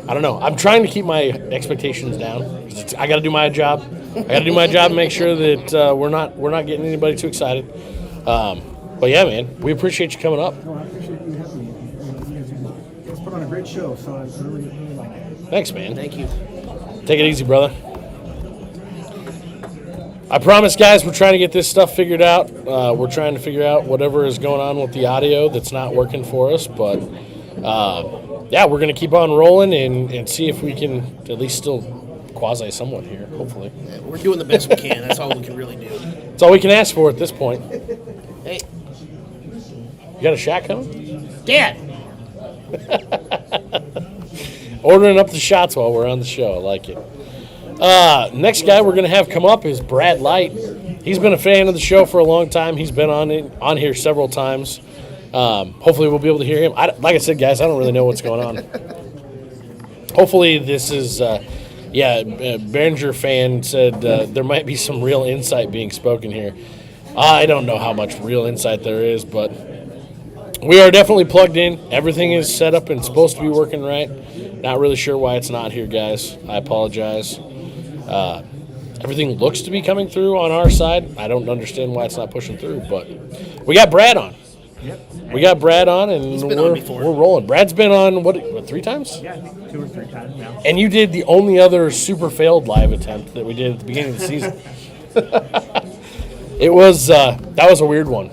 I don't know. I'm trying to keep my expectations down. I got to do my job. I got to do my job and make sure that we're not getting anybody too excited. But yeah, man, we appreciate you coming up. No, I appreciate you having me. You guys put on a great show, so I really like it. Thanks, man. Thank you. Take it easy, brother. I promise, guys, we're trying to get this stuff figured out. We're trying to figure out whatever is going on with the audio that's not working for us. But, yeah, we're going to keep on rolling and see if we can at least still quasi-somewhat here, hopefully. Yeah, we're doing the best we can. That's all we can really do. That's all we can ask for at this point. Hey. You got a shot coming? Dad! Ordering up the shots while we're on the show. I like it. Next guy we're going to have come up is Brad Light. He's been a fan of the show for a long time. He's been on here several times. Hopefully we'll be able to hear him. Like I said, guys, I don't really know what's going on. Hopefully this is, Behringer fan said there might be some real insight being spoken here. I don't know how much real insight there is, but we are definitely plugged in. Everything is set up and supposed to be working right. Not really sure why it's not here, guys. I apologize. Everything looks to be coming through on our side. I don't understand why it's not pushing through, but we got Brad on. Yep. We got Brad on, and we're rolling. Brad's been on, what 3 times? Yeah, I think 2 or 3 times now. And you did the only other super failed live attempt that we did at the beginning of the season. It was, that was a weird one.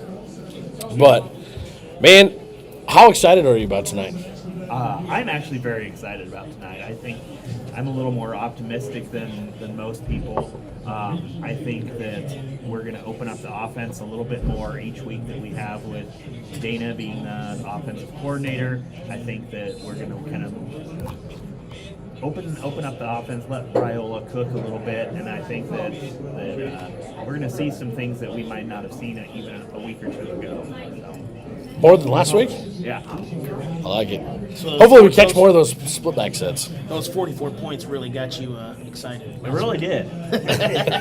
But, man, how excited are you about tonight? I'm actually very excited about tonight. I think I'm a little more optimistic than most people. I think that we're going to open up the offense a little bit more each week that we have with Dana being the offensive coordinator. I think that we're going to kind of open up the offense, let Raiola cook a little bit, and I think that we're going to see some things that we might not have seen even a week or 2 ago. So. More than last week? Yeah. I like it. So hopefully we catch more of those split back sets. Those 44 points really got you excited. It really did. It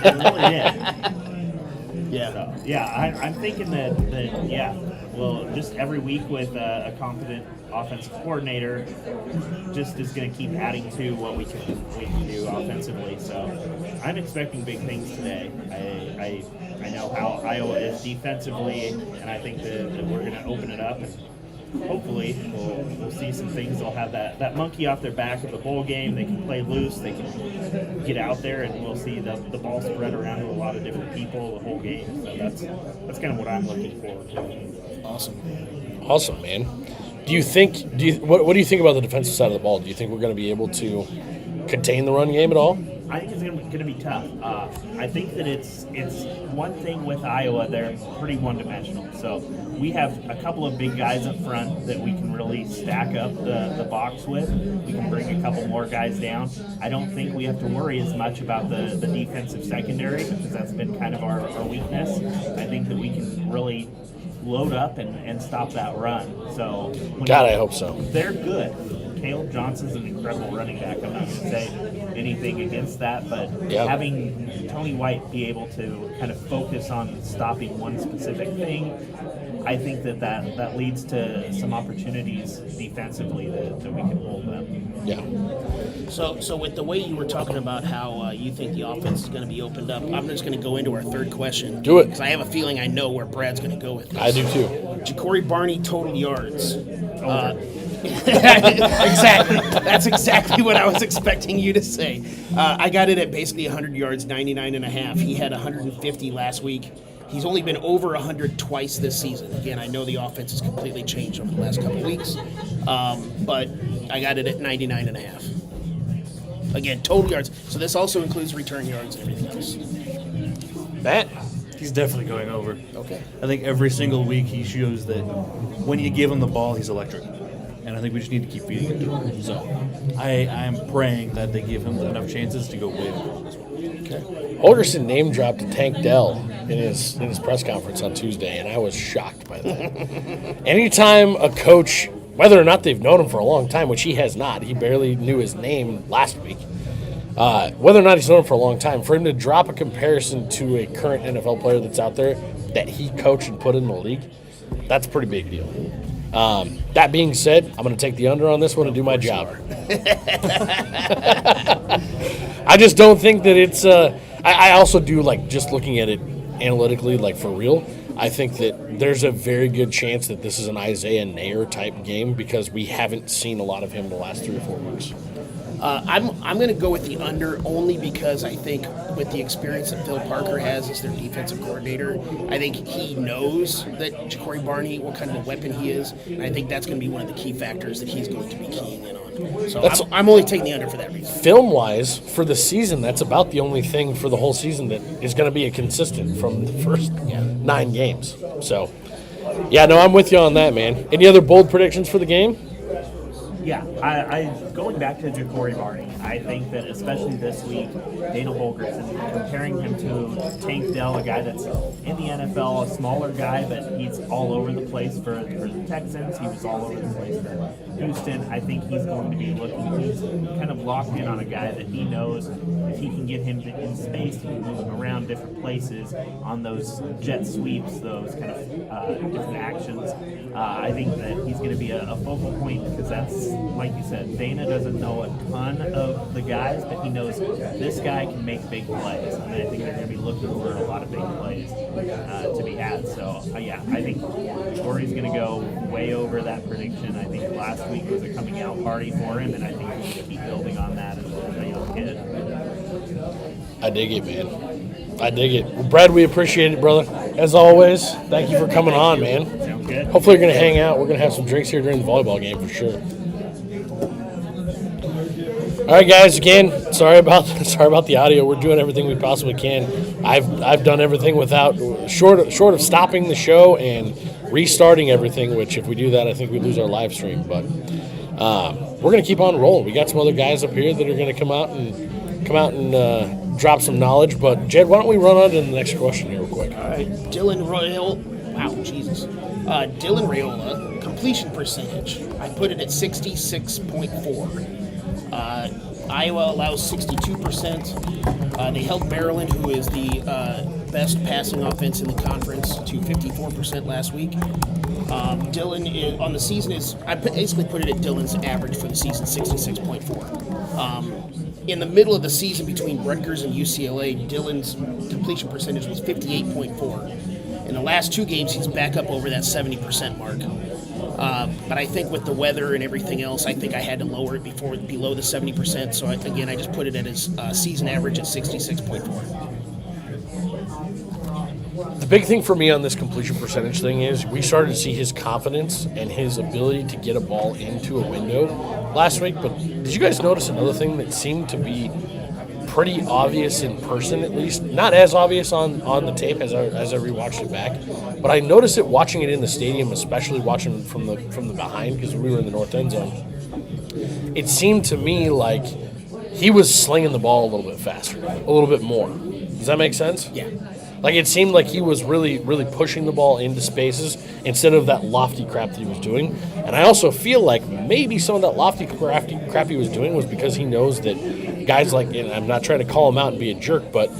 really did. Yeah. So, yeah, I'm thinking that well, just every week with a competent offensive coordinator just is going to keep adding to what we can do offensively. So I'm expecting big things today. I know how Iowa is defensively, and I think that we're going to open it up, and hopefully we'll see some things. They'll have that monkey off their back of the bowl game. They can play loose. They can get out there, and we'll see the ball spread around to a lot of different people the whole game. So that's kind of what I'm looking forward to. Awesome, man. What do you think about the defensive side of the ball? Do you think we're going to be able to contain the run game at all? I think it's going to be tough. I think that it's one thing with Iowa, they're pretty one-dimensional. So we have a couple of big guys up front that we can really stack up the box with. We can bring a couple more guys down. I don't think we have to worry as much about the defensive secondary because that's been kind of our weakness. I think that we can really load up and stop that run. So I hope so. They're good. Caleb Johnson's an incredible running back. I'm not going to say anything against that, but having Tony White be able to kind of focus on stopping one specific thing, I think that leads to some opportunities defensively that we can hold them. Yeah. So with the way you were talking about how you think the offense is going to be opened up, I'm just going to go into our third question. Do it. Because I have a feeling I know where Brad's going to go with this. I do too. Ja'Cory Barney total yards. Exactly. That's exactly what I was expecting you to say. I got it at basically 100 yards, 99 and a half. He had 150 last week. He's only been over 100 twice this season. Again, I know the offense has completely changed over the last couple of weeks, but I got it at 99.5. Again, total yards. So this also includes return yards and everything else. Matt? He's definitely going over. Okay. I think every single week he shows that when you give him the ball, he's electric. And I think we just need to keep feeding it to him. So I am praying that they give him enough chances to go way over this one. Okay. Holgerson name dropped Tank Dell in his press conference on Tuesday, and I was shocked by that. Anytime a coach, whether or not they've known him for a long time, which he has not, he barely knew his name last week. Whether or not he's known him for a long time, for him to drop a comparison to a current NFL player that's out there that he coached and put in the league, that's a pretty big deal. That being said, I'm going to take the under on this one and do my job. I just don't think that it's I also do, like, just looking at it analytically, like, for real, I think that there's a very good chance that this is an Isaiah Nair type game because we haven't seen a lot of him the last 3 or 4 weeks. I'm going to go with the under only because I think with the experience that Phil Parker has as their defensive coordinator, I think he knows that Ja'Cory Barney, what kind of a weapon he is, and I think that's going to be one of the key factors that he's going to be keying in on. So I'm only taking the under for that reason. Film-wise, for the season, that's about the only thing for the whole season that is going to be a consistent from the first 9 games. So, yeah, no, I'm with you on that, man. Any other bold predictions for the game? Yeah, I going back to Ja'Cory Barney, I think that especially this week, Dana Holgerson, comparing him to Tank Dell, a guy that's in the NFL, a smaller guy, but he's all over the place for the Texans. He was all over the place for Houston. I think he's going to be he's kind of locked in on a guy that he knows if he can get him in space, he can move him around different places on those jet sweeps, those kind of different actions. I think that he's going to be a focal point because that's, like you said, Dana doesn't know a ton of the guys, but he knows this guy can make big plays. And I think they're going to be looking for a lot of big plays to be had. So, yeah, I think Corey's going to go way over that prediction. I think last week was a coming out party for him, and I think he's going to keep building on that as a young kid. I dig it, man. I dig it. Well, Brad, we appreciate it, brother. As always, thank you for coming on, man. Sounds good. Hopefully you're going to hang out. We're going to have some drinks here during the volleyball game for sure. All right, guys. Again, sorry about the audio. We're doing everything we possibly can. I've done everything without short of stopping the show and restarting everything. Which, if we do that, I think we lose our live stream. But we're gonna keep on rolling. We got some other guys up here that are gonna come out and drop some knowledge. But Jed, why don't we run on to the next question here real quick? All right, Dylan Raiola, completion percentage. I put it at 66.4. Iowa allows 62%. They held Maryland, who is the best passing offense in the conference, to 54% last week. Dylan on the season I basically put it at Dylan's average for the season, 66.4. In the middle of the season between Rutgers and UCLA, Dylan's completion percentage was 58.4. In the last 2 games, he's back up over that 70% mark. But I think with the weather and everything else, I think I had to lower it below the 70%. So, I just put it at his season average at 66.4. The big thing for me on this completion percentage thing is we started to see his confidence and his ability to get a ball into a window last week. But did you guys notice another thing that seemed to be pretty obvious in person, at least? Not as obvious on the tape as I rewatched it back, but I noticed it watching it in the stadium, especially watching from the behind because we were in the north end zone. It seemed to me like he was slinging the ball a little bit faster, a little bit more. Does that make sense? Yeah. Like, it seemed like he was really, really pushing the ball into spaces instead of that lofty crap that he was doing. And I also feel like maybe some of that lofty crap he was doing was because he knows that guys like, and I'm not trying to call him out and be a jerk, but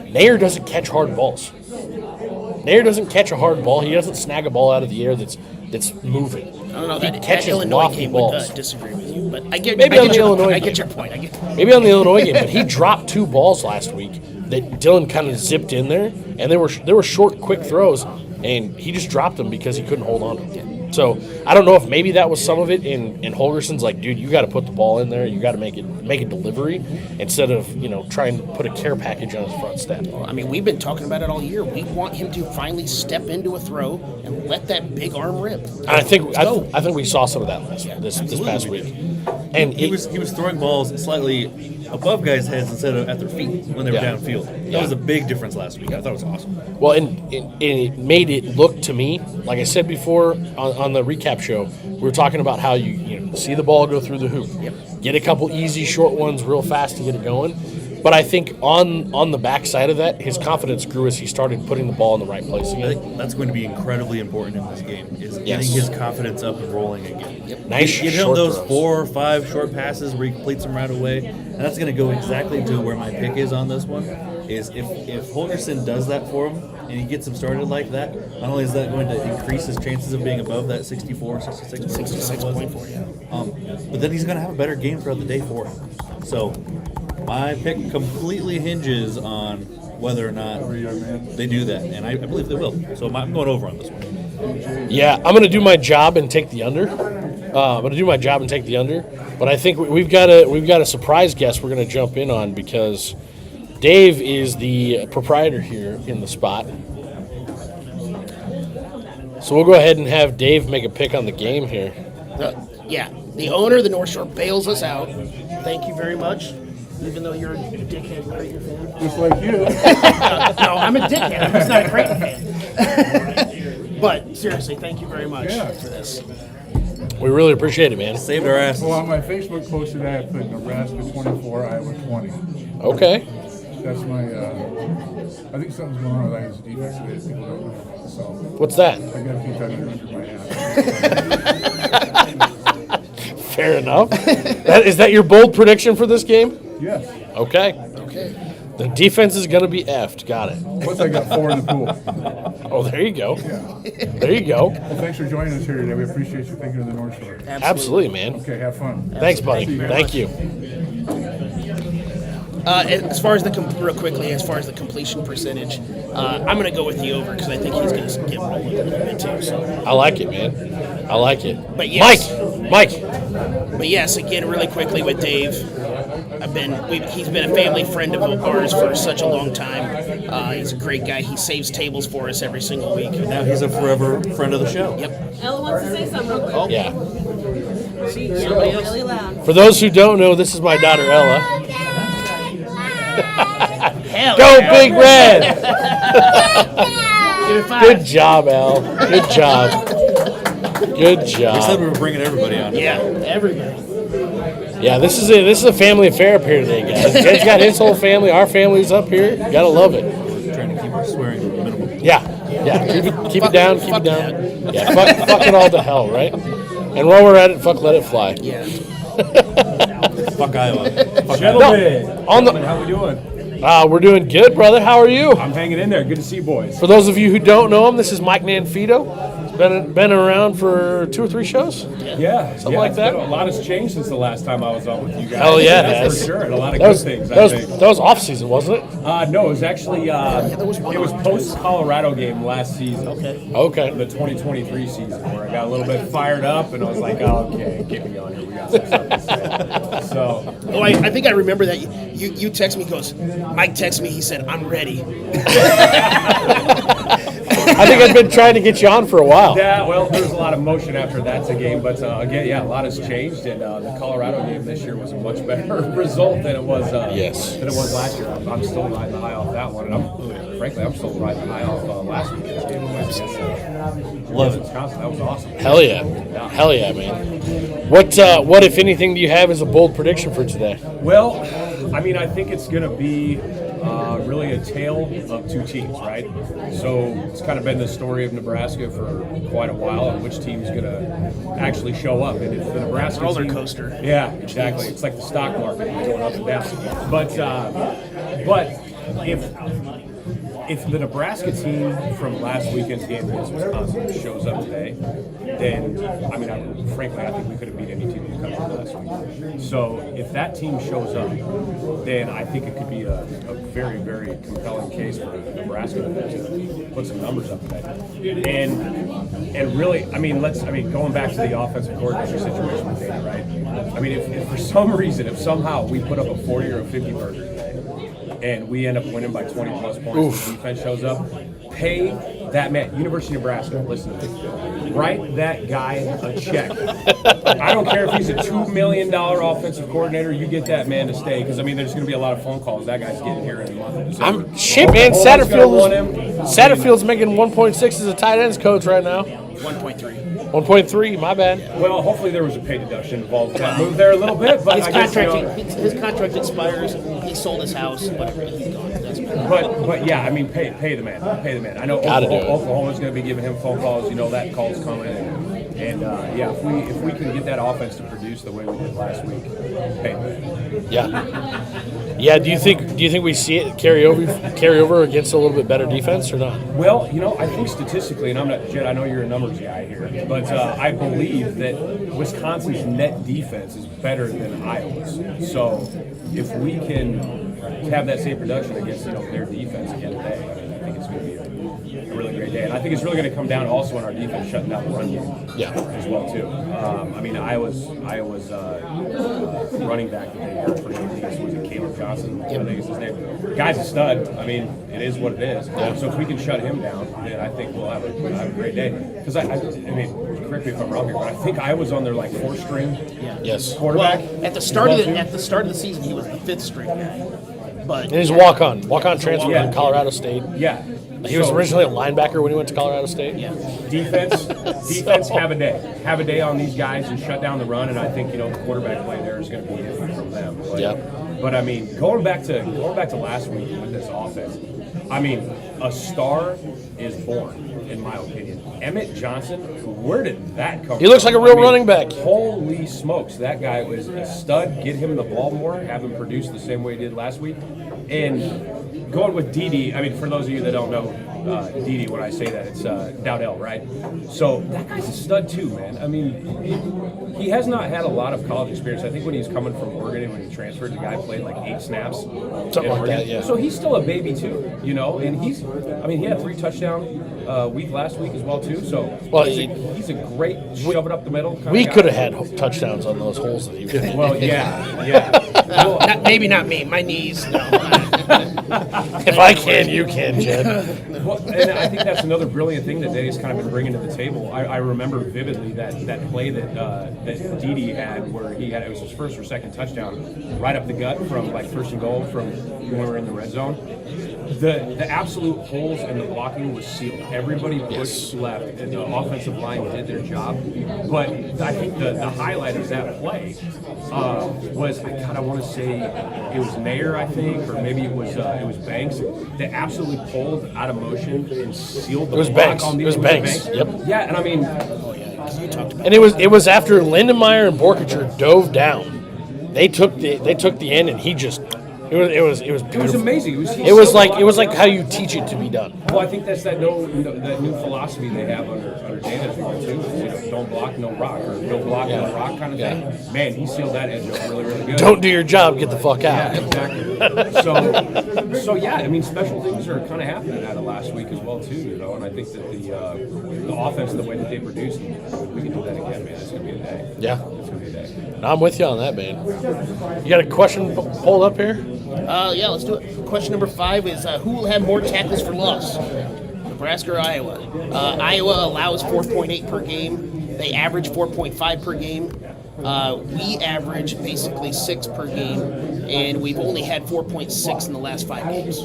Nair doesn't catch hard balls. Nair doesn't catch a hard ball. He doesn't snag a ball out of the air that's moving. I don't know. He That catches Illinois lofty game balls. would disagree with you, but I get Maybe on the Illinois I get game. your point. Maybe on the Illinois game, but he dropped 2 balls last week that Dylan kind of zipped in there, and they were short, quick throws, and he just dropped them because he couldn't hold on to them. So I don't know if maybe that was some of it. And Holgerson's like, dude, you got to put the ball in there. You got to make a delivery instead of trying to put a care package on his front step. I mean, we've been talking about it all year. We want him to finally step into a throw and let that big arm rip. And I think we saw some of that this past week. And he was throwing balls slightly above guys' heads instead of at their feet when they were downfield. That was a big difference last week. I thought it was awesome. Well, and it made it look to me, like I said before on the recap show, we were talking about how you see the ball go through the hoop, get a couple easy short ones real fast to get it going. But I think on the backside of that, his confidence grew as he started putting the ball in the right place again. I think that's going to be incredibly important in this game, is getting his confidence up and rolling again. Nice Get him short those throws. 4 or 5 short passes where he completes them right away. And that's going to go exactly to where my pick is on this one, is if Holgerson does that for him and he gets him started like that, not only is that going to increase his chances of being above that 64, 66.4, but then he's going to have a better game throughout the day for him. So my pick completely hinges on whether or not they do that, and I believe they will. So I'm going over on this one. Yeah, I'm going to do my job and take the under. But I think we've got a surprise guest we're going to jump in on because Dave is the proprietor here in the spot. So we'll go ahead and have Dave make a pick on the game here. The owner of the North Shore bails us out. Thank you very much. Even though you're a dickhead Creighton fan. Just like you. No, I'm a dickhead. I'm just not a Creighton fan. But seriously, thank you very much for this. We really appreciate it, man. Saved our asses. Well, on my Facebook post today, I put Nebraska 24, Iowa 20. Okay. That's my, I think something's going on with Iowa's defense today that people don't know. So What's that? I got a few times under my ass. Fair enough. Is that your bold prediction for this game? Yes. Okay. The defense is going to be effed. Got it. Plus, I got 4 in the pool. Oh, there you go. There you go. Well, thanks for joining us here today. We appreciate you thinking of the North Shore. Absolutely, man. Okay, have fun. Thanks, buddy. Thank you. As far as real quickly, as far as the completion percentage, I'm going to go with the over because I think he's going to get rolling a little bit too. So. I like it, man. I like it. But yes, Mike. But yes, again, really quickly with Dave, he's been a family friend of ours for such a long time. He's a great guy. He saves tables for us every single week. Now he's a forever friend of the show. Yep. Ella wants to say something real quick. Oh. Yeah. She's really loud. For those who don't know, this is my daughter Ella. Go Big Red! Good job, Al. Good job. Good We said we job. were bringing everybody on. Yeah, everybody. Yeah, this is a family affair up here today, guys. Jed's got his whole family. Our family's up here. Gotta love it. Trying to keep our swearing minimal. Yeah. Keep it down. Keep it down. Yeah, fuck it all to hell, right? And while we're at it, let it fly. Yeah. Fuck Iowa. Fuck Gentlemen, On how we doing? we're doing good, brother. How are you? I'm hanging in there. Good to see you boys. For those of you who don't know him, this is Mike Nanfito. He's been around for 2 or 3 shows. Yeah, Something like it's that? been- A lot has changed since the last time I was on with you guys. Hell yeah, that's it for sure. And a lot of That good was, things. that, I was, think. that was off season, wasn't it? No, it was actually it was post Colorado game last season. Okay. The 2023 season, where I got a little bit fired up, and I was like, oh, okay, get me on here. We got some stuff to say. So. Oh, I think I remember that. You text me, Mike texted me, he said, I'm ready. I think I've been trying to get you on for a while. Yeah, well, there was a lot of motion after that game, but again, yeah, a lot has changed, and the Colorado game this year was a much better result than it was than it was last year. I'm still riding the high off that one, and I'm still riding the high off last weekend's game against Wisconsin. That was awesome. Hell yeah, man. What if anything do you have as a bold prediction for today? Well, I mean, I think it's going to be really a tale of 2 teams, right? So it's kind of been the story of Nebraska for quite a while, and which team's going to actually show up. And if the Nebraska roller team, coaster. yeah, exactly. It's like the stock market going up and down. But if if the Nebraska team from last weekend's game against Wisconsin shows up today, then frankly, I think we could have beat any team in the country last week. So if that team shows up, then I think it could be a very, very compelling case for Nebraska to put some numbers up today. And really, going back to the offensive coordinator situation with Dana, right? I mean, if for some reason, if somehow we put up a 40 or a 50 burger today, and we end up winning by 20 plus points, the defense shows up, pay that man, University of Nebraska, listen to this, write that guy a check. I don't care if he's a $2 million offensive coordinator, you get that man to stay, because there's going to be a lot of phone calls. That guy's getting here in a month. Man, Satterfield's making 1.6 as a tight ends coach right now. 1.3, my bad. Well, hopefully there was a pay deduction involved. Move there a little bit, but his contract expires. He sold his house. Whatever, he's gone. But yeah, pay the man. Pay the man. I know Oklahoma's going to be giving him phone calls. That call's coming. And if we can get that offense to produce the way we did last week, pay the man. Yeah. Do you think we see it carry over against a little bit better defense or not? Well, I think statistically, and I'm not Jed. I know you're a numbers guy here, but I believe that Wisconsin's net defense is better than Iowa's. So if we can have that same production against their defense again today, I think it's going to be a really great day. And I think it's really going to come down also on our defense shutting down the run game as well too. Iowa's running back that they got for was it Caleb Johnson? I think it's his name. The guy's a stud. It is what it is. So if we can shut him down, then I think we'll have a great day. Because correct me if I'm wrong here, but I think I was on their fourth string quarterback. Well, at the start of the season, he was the fifth string guy. But and he's a walk-on transfer from Colorado State. Yeah. He was originally a linebacker when he went to Colorado State. Yeah. Defense, have a day. Have a day on these guys and shut down the run, and I think the quarterback play there is going to be different from them. But going back to last week with this offense, a star is born, in my opinion. Emmett Johnson, where did that come from? He looks like a real running back. Holy smokes, that guy was a stud. Get him the ball more, have him produce the same way he did last week. And going with Dede, for those of you that don't know Dede, when I say that, it's Dowdell, right? So that guy's a stud too, man. He has not had a lot of college experience. I think when he was coming from Oregon and when he transferred, the guy played 8 snaps. Something like that, yeah. So he's still a baby too, and he had 3 touchdown week last week as well too. So he's a great shove it up the middle. We could have had touchdowns on those holes that he was in. Well, yeah. Maybe not me. My knees. No. If I can, you can, Jed. Well, and I think that's another brilliant thing that Dave's kind of been bringing to the table. I remember vividly that play that Dede had where it was his first or second touchdown right up the gut from first and goal from when we were in the red zone. The absolute holes in the blocking was sealed. Everybody pushed left, and the offensive line did their job. But I think the highlight of that play was I want to say it was Nair, I think, or maybe it was Banks that absolutely pulled out of motion and sealed the block on the. It was Banks. Yep. Yeah, and and it was after Lindenmeyer and Borkacher dove down. They took the end, and he just. It was beautiful. It was amazing. It was like how you teach it to be done. Well, I think that's that new philosophy they have under Dana's too. Don't block, no rock, or no block, no rock kind of thing. Man, he sealed that edge up really, really good. Don't do your job, get the fuck out. Yeah, exactly. So special things are kind of happening out of last week as well too. And I think that the offense, the way that they produced, we can do that again, man. It's gonna be a day. Yeah, it's gonna be a day. No, I'm with you on that, man. You got a question pulled up here? Yeah, let's do it. Question number 5 is who will have more tackles for loss? Nebraska or Iowa? Iowa allows 4.8 per game. They average 4.5 per game. We average basically 6 per game, and we've only had 4.6 in the last 5 games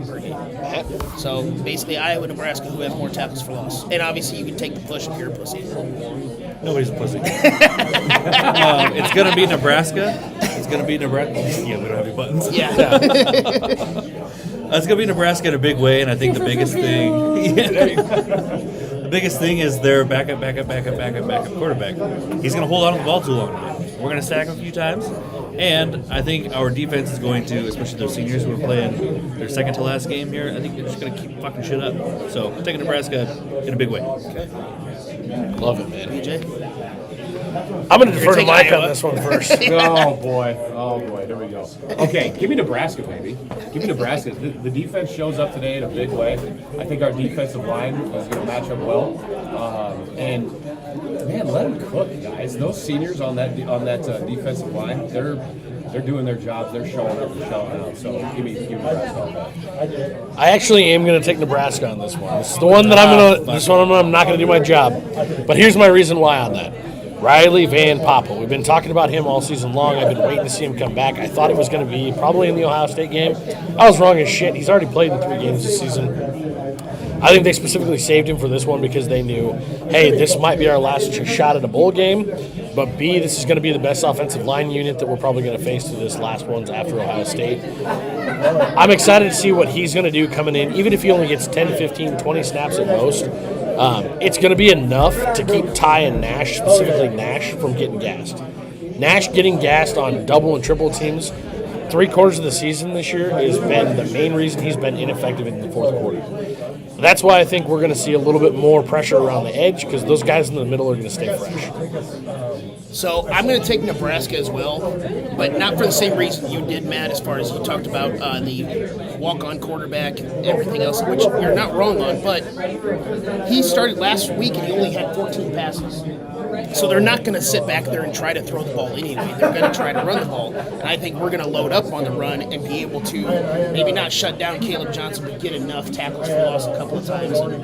per game. So basically, Iowa, Nebraska, who have more tackles for loss. And obviously, you can take the push if you're a pussy. Nobody's a pussy. It's going to be Nebraska. It's going to be Nebraska. Yeah, we don't have any buttons. Yeah. It's going to be Nebraska in a big way, and I think the biggest thing. The biggest thing is their backup quarterback. He's going to hold on to the ball too long today. We're going to sack him a few times, And I think our defense is going to, especially those seniors who are playing their second to last game here, I think they're just going to keep fucking shit up. So I'm taking Nebraska in a big way. Love it, man. BJ? I'm going to defer to Mike on this one first. Oh boy, there we go. Okay, give me Nebraska, baby. Give me Nebraska. The defense shows up today in a big way. I think our defensive line is going to match up well. And man, let them cook, guys. Those seniors on that defensive line, they're doing their jobs. They're showing up and showing out. So give me Nebraska on that. I actually am going to take Nebraska on this one. This is the one that I'm not going to do my job. But here's my reason why on that. Riley Van Poppel. We've been talking about him all season long. I've been waiting to see him come back. I thought it was going to be probably in the Ohio State game. I was wrong as shit. He's already played in 3 games this season. I think they specifically saved him for this one because they knew, hey, this might be our last shot at a bowl game, but B, this is going to be the best offensive line unit that we're probably going to face to this last one's after Ohio State. I'm excited to see what he's going to do coming in, even if he only gets 10, 15, 20 snaps at most. It's going to be enough to keep Ty and Nash, specifically Nash, from getting gassed. Nash getting gassed on double and triple teams 3/4 of the season this year has been the main reason he's been ineffective in the 4th quarter. That's why I think we're going to see a little bit more pressure around the edge because those guys in the middle are going to stay fresh. So I'm going to take Nebraska as well, but not for the same reason you did, Matt, as far as you talked about the walk-on quarterback, everything else, which you're not wrong on, but he started last week and he only had 14 passes. So they're not going to sit back there and try to throw the ball anyway. They're going to try to run the ball. And I think we're going to load up on the run and be able to maybe not shut down Caleb Johnson, but get enough tackles for loss a couple of times and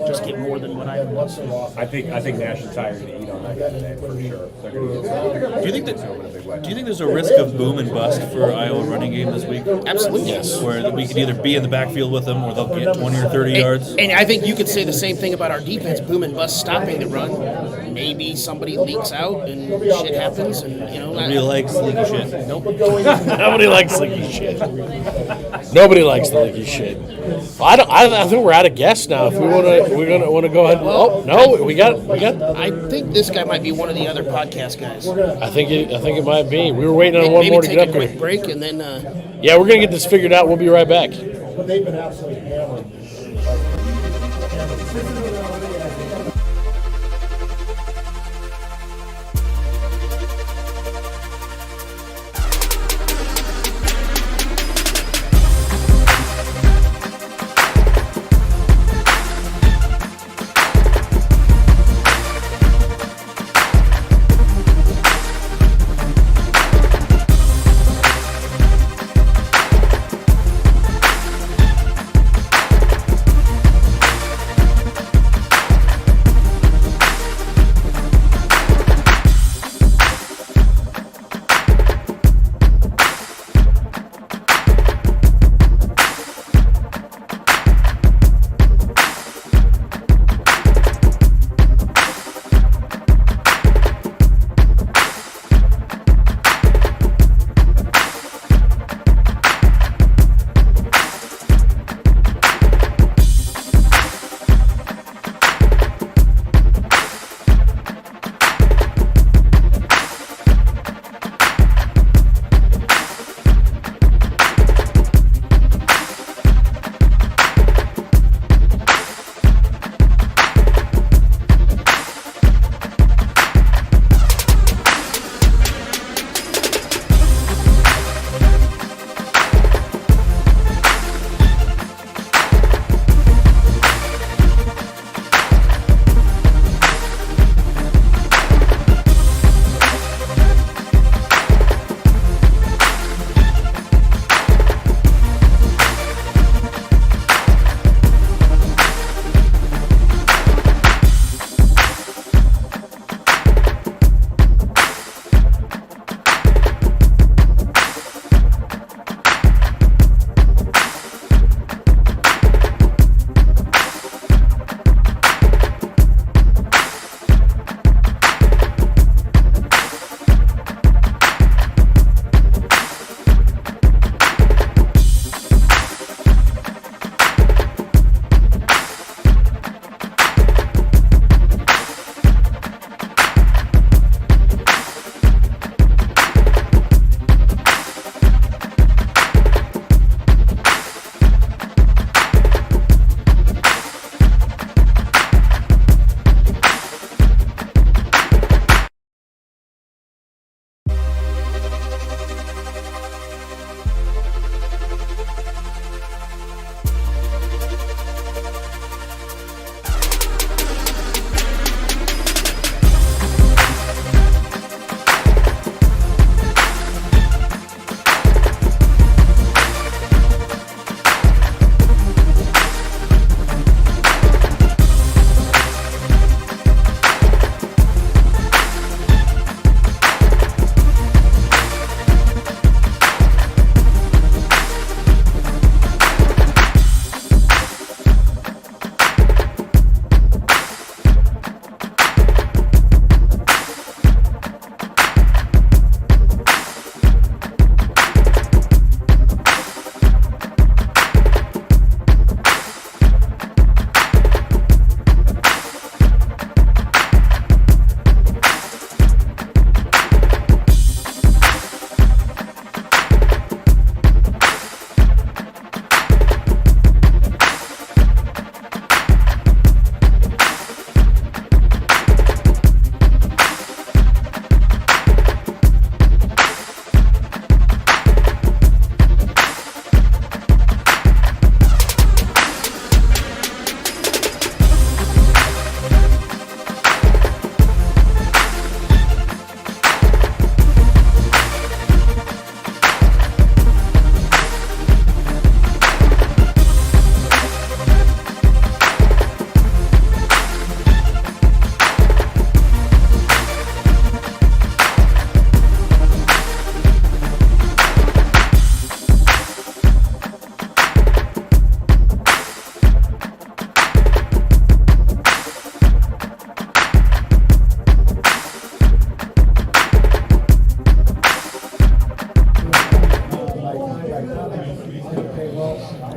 just get more than what I want. I think Nash and Ty are going to eat on that guy today for sure. They're going to Do you think there's a risk of boom and bust for Iowa running game this week? Absolutely. Yes. Where we could either be in the backfield with them or they'll get 20 or 30 yards? And I think you could say the same thing about our defense, boom and bust stopping the run. Maybe somebody leaks out and shit happens, and Nobody likes leaky shit. Nope. Nobody likes leaky shit. Nobody likes the leaky shit. Well, I think we're out of guests now. If we want to go ahead. Well, we got. I think this guy might be one of the other podcast guys. I think it might be. We were waiting on one more to get up here. Maybe take a quick here. break and then. Yeah, we're gonna get this figured out. We'll be right back. But they've been absolutely hammered.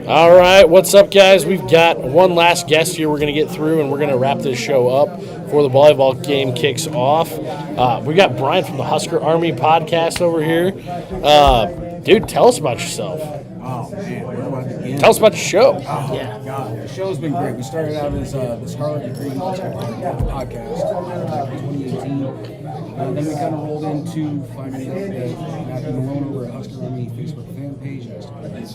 All right, what's up, guys? We've got one last guest here we're going to get through, and we're going to wrap this show up before the volleyball game kicks off. We got Brian from the Husker Army podcast over here. Dude, tell us about yourself. Oh, man. Where do I begin? Tell us about your show. Oh, yeah. God. The show's been great. We started out as the Scarlet and Green podcast in 2018. Then we kind of rolled into finding out that Matthew Malone over at Husker Army Facebook fan page asked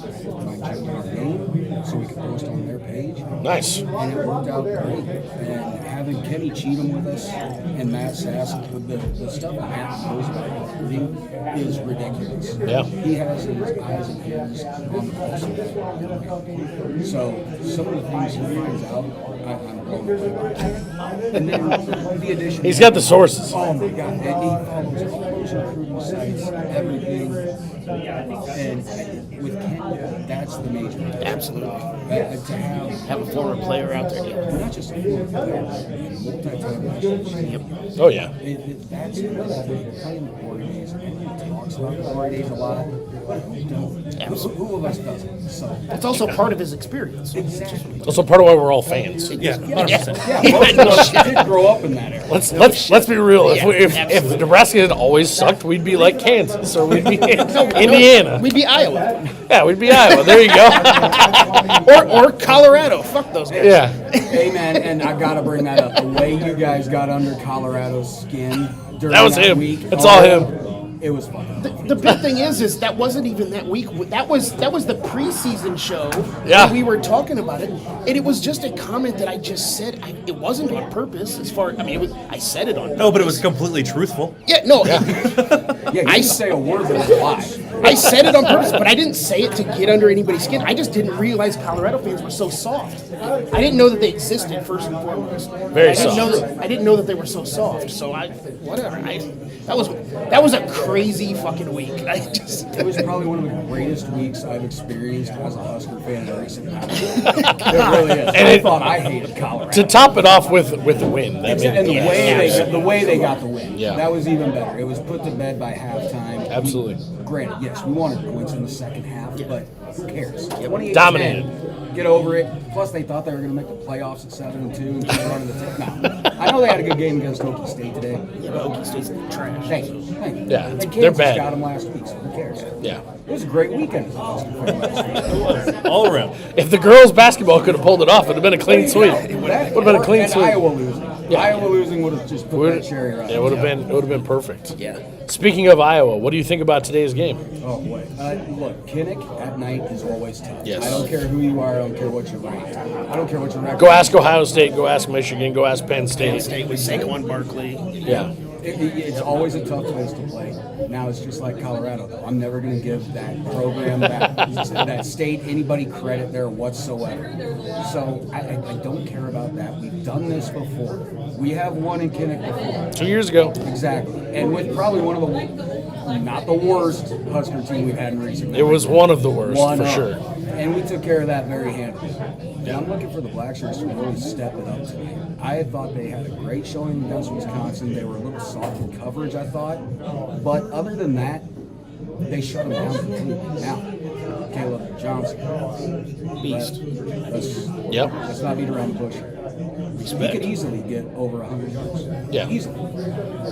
if I might check our name so we could post on their page. Nice. And it worked out great. And having Kenny Cheatham with us and Matt Sass, the stuff Matt knows about recruiting is ridiculous. Yeah. He has his eyes and ears on the pulse of that. So some of the things he finds out, I'm blown away by. And then the addition. He's got the sources. Oh my God. And he follows all those recruiting sites, everything. And with Kenny, that's the major. Absolutely. To have a former player out there. Yeah. Not just a former player, multi-time national. Oh, yeah. That's the playing the glory days. And he talks about the glory days a lot. Absolutely. Who of us doesn't? So It's also part of his experience. exactly. It's also part of why we're all fans. Yeah, 100%. Yeah, most of us did grow up in that era. Let's be real. If Nebraska had always sucked, we'd be like Kansas or we'd be Indiana. We'd be Iowa. Yeah, we'd be Iowa. There you go. or Colorado. Fuck those guys. Yeah. Hey man, and I gotta bring that up. The way you guys got under Colorado's skin during That was him. week, It's all him. It was fun. The big thing is that wasn't even that week. That was the preseason show. Yeah. When we were talking about it, and it was just a comment that I just said. It wasn't on purpose. I said it on purpose. No, but it was completely truthful. Yeah, no. Yeah, you didn't say a word, but it was a lie. I said it on purpose, but I didn't say it to get under anybody's skin. I just didn't realize Colorado fans were so soft. I didn't know that they existed, first and foremost. Very soft. I didn't know that they were so soft. So whatever. That was a crazy fucking week. It was probably one of the greatest weeks I've experienced as a Husker fan in recent times. It really is. And I thought I hated Colorado. To top it off with the win. And the way they got the win. Yeah. That was even better. It was put to bed by halftime. Absolutely. Granted, yes, we wanted points in the second half, but who cares? 28-10. Dominated. Get over it. Plus, they thought they were going to make the playoffs at 7-2 and keep running the tip. No. I know they had a good game against Okie State today. Yeah, but Okie State's trash. Thank you. Yeah, And they're Kansas bad. got them last week, so who cares? Yeah. It was a great weekend as a Husker fan last week. It was. All around. If the girls' basketball could have pulled it off, it would have been a clean sweep. Would have been a clean and sweep. Iowa losing. Yeah. Iowa losing would have just put that cherry right. It would have been perfect. Yeah. Speaking of Iowa, what do you think about today's game? Oh boy! Look, Kinnick at night is always tough. Yes. I don't care who you are. I don't care what you're ranked. I don't care what your record. Go ask Ohio State. Go ask Michigan. Go ask Penn State. Penn State with Saquon Barkley. Yeah. It's always a tough place to play. Now it's just like Colorado, though. I'm never going to give that program, that state, anybody credit there whatsoever. So I don't care about that. We've done this before. We have won in Kinnick before. 2 years ago. Exactly. And with probably one of the, not the worst Husker team we've had in recent memory. It was one of the worst, for sure. And we took care of that very handily. And I'm looking for the Black Shirts to really step it up tonight. I thought they had a great showing against Wisconsin. They were a little soft in coverage, I thought. But other than that, they shut them down completely. Now, Caleb Johnson. Beast. Let's not beat around the bush. He could easily get over 100 yards. Yeah. Easily.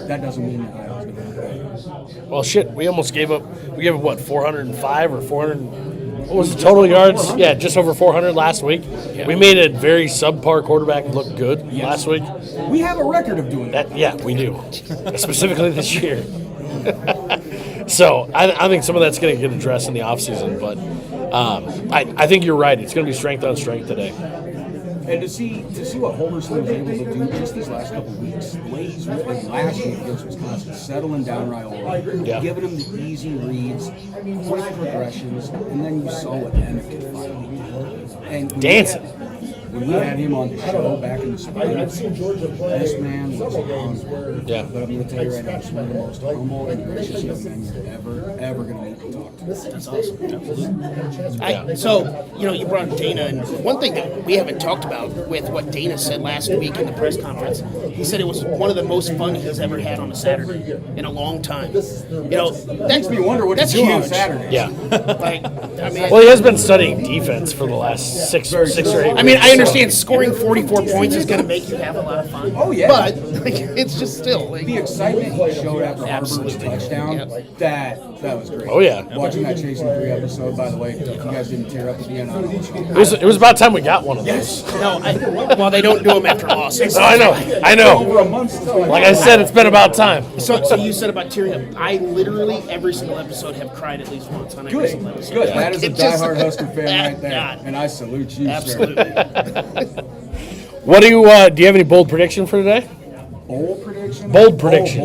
That doesn't mean that Iowa's going to win. Well, shit, we almost gave up. We gave up, what, 405 or 400? What was the total yards? Yeah, just over 400 last week. Yeah. We made a very subpar quarterback look good last week. We have a record of doing that. Yeah, we do. Specifically this year. So I think some of that's going to get addressed in the offseason. But I think you're right. It's going to be strength on strength today. And to see what Holderson was able to do just these last couple of weeks, the way he's really last year against Wisconsin, settling down Raiola, giving him the easy reads, quick progressions, and then you saw what Emmett could finally do. And dancing. When we had him on the show back in the spring, this man was hungry. Yeah. But I'm going to tell you right now, he's one of the most humble and gracious young men you're ever going to meet and talk to. That's awesome. So, you brought up Dana, and one thing that we haven't talked about with what Dana said last week in the press conference, he said it was one of the most fun he's ever had on a Saturday in a long time. That makes me wonder what he's doing on Saturday. Yeah. Well, he has been studying defense for the last six or 8 weeks. I understand scoring 44 points is going to make you have a lot of fun. Oh, yeah. But it's just still. The excitement he showed after Harvard's touchdown, that was great. Oh, yeah. Watching that Chasing 3 episode, by the way, if you guys didn't tear up at the end, I don't know. It was about time we got one of those. No, they don't do them after losses. No, I know. Like I said, it's been about time. So you said about tearing up. I literally, every single episode, have cried at least once on every single episode. Good. That is a diehard Husker fan right there. And I salute you, Absolutely. sir. What do you have any bold prediction for today? Bold prediction? Bold prediction.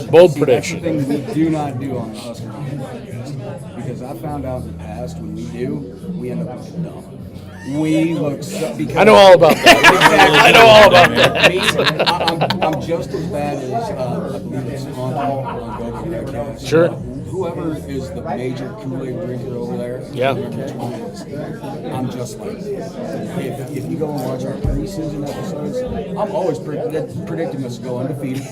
Bold See, prediction. That's the thing we do not do on the Husker podcast. Because I found out in the past when we do, we end up looking dumb. We look so, because I know all about that. Exactly. I know all about that. I'm just as bad as I believe it's on Goku Podcast. Sure. Whoever is the major Kool-Aid drinker over there, Yeah. I'm just like if you go and watch our preseason episodes, I'm always predicting us to go undefeated.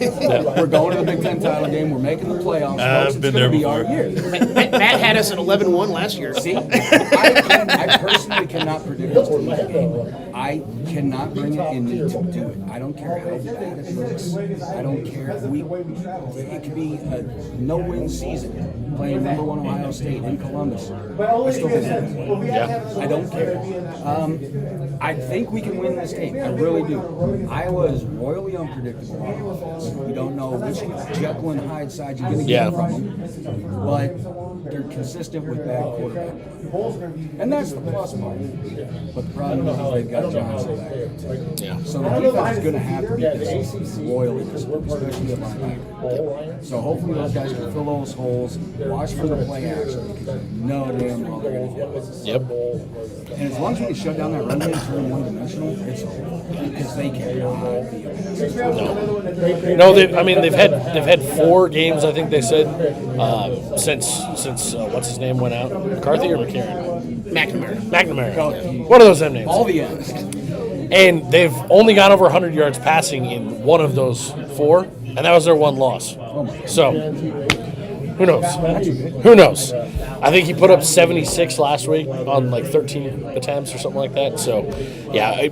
We're going to the Big Ten title game. We're making the playoffs. I've been there before. Matt had us at 11-1 last year. See, I personally cannot predict us to lose the game. I cannot bring it in me to do it. I don't care how bad it looks. I don't care. It could be a no-win season playing number 1 Ohio State in Columbus. I still think I don't care. I think we can win this game. I really do. Iowa is royally unpredictable on offense. You don't know which Jekyll and Hyde side you're going to get from them, but they're consistent with bad quarterback play. And that's the plus part. But the problem is they've got Johnson back there too. Yeah. So the defense is going to have to be consistent, royally disciplined, especially at linebacker. So hopefully those guys can fill those holes, watch for the play action, because you know damn well they're going to get it. Yep. And as long as we can shut down that run game and turn one-dimensional, it's over. Because they cannot be a No, they've had 4 games. I think they said since what's his name went out, McCarthy or McCarron? McNamara. One of those names. All the ends. And they've only got over 100 yards passing in one of those 4, and that was their one loss. So, who knows? Who knows? I think he put up 76 last week on like 13 attempts or something like that. So, yeah,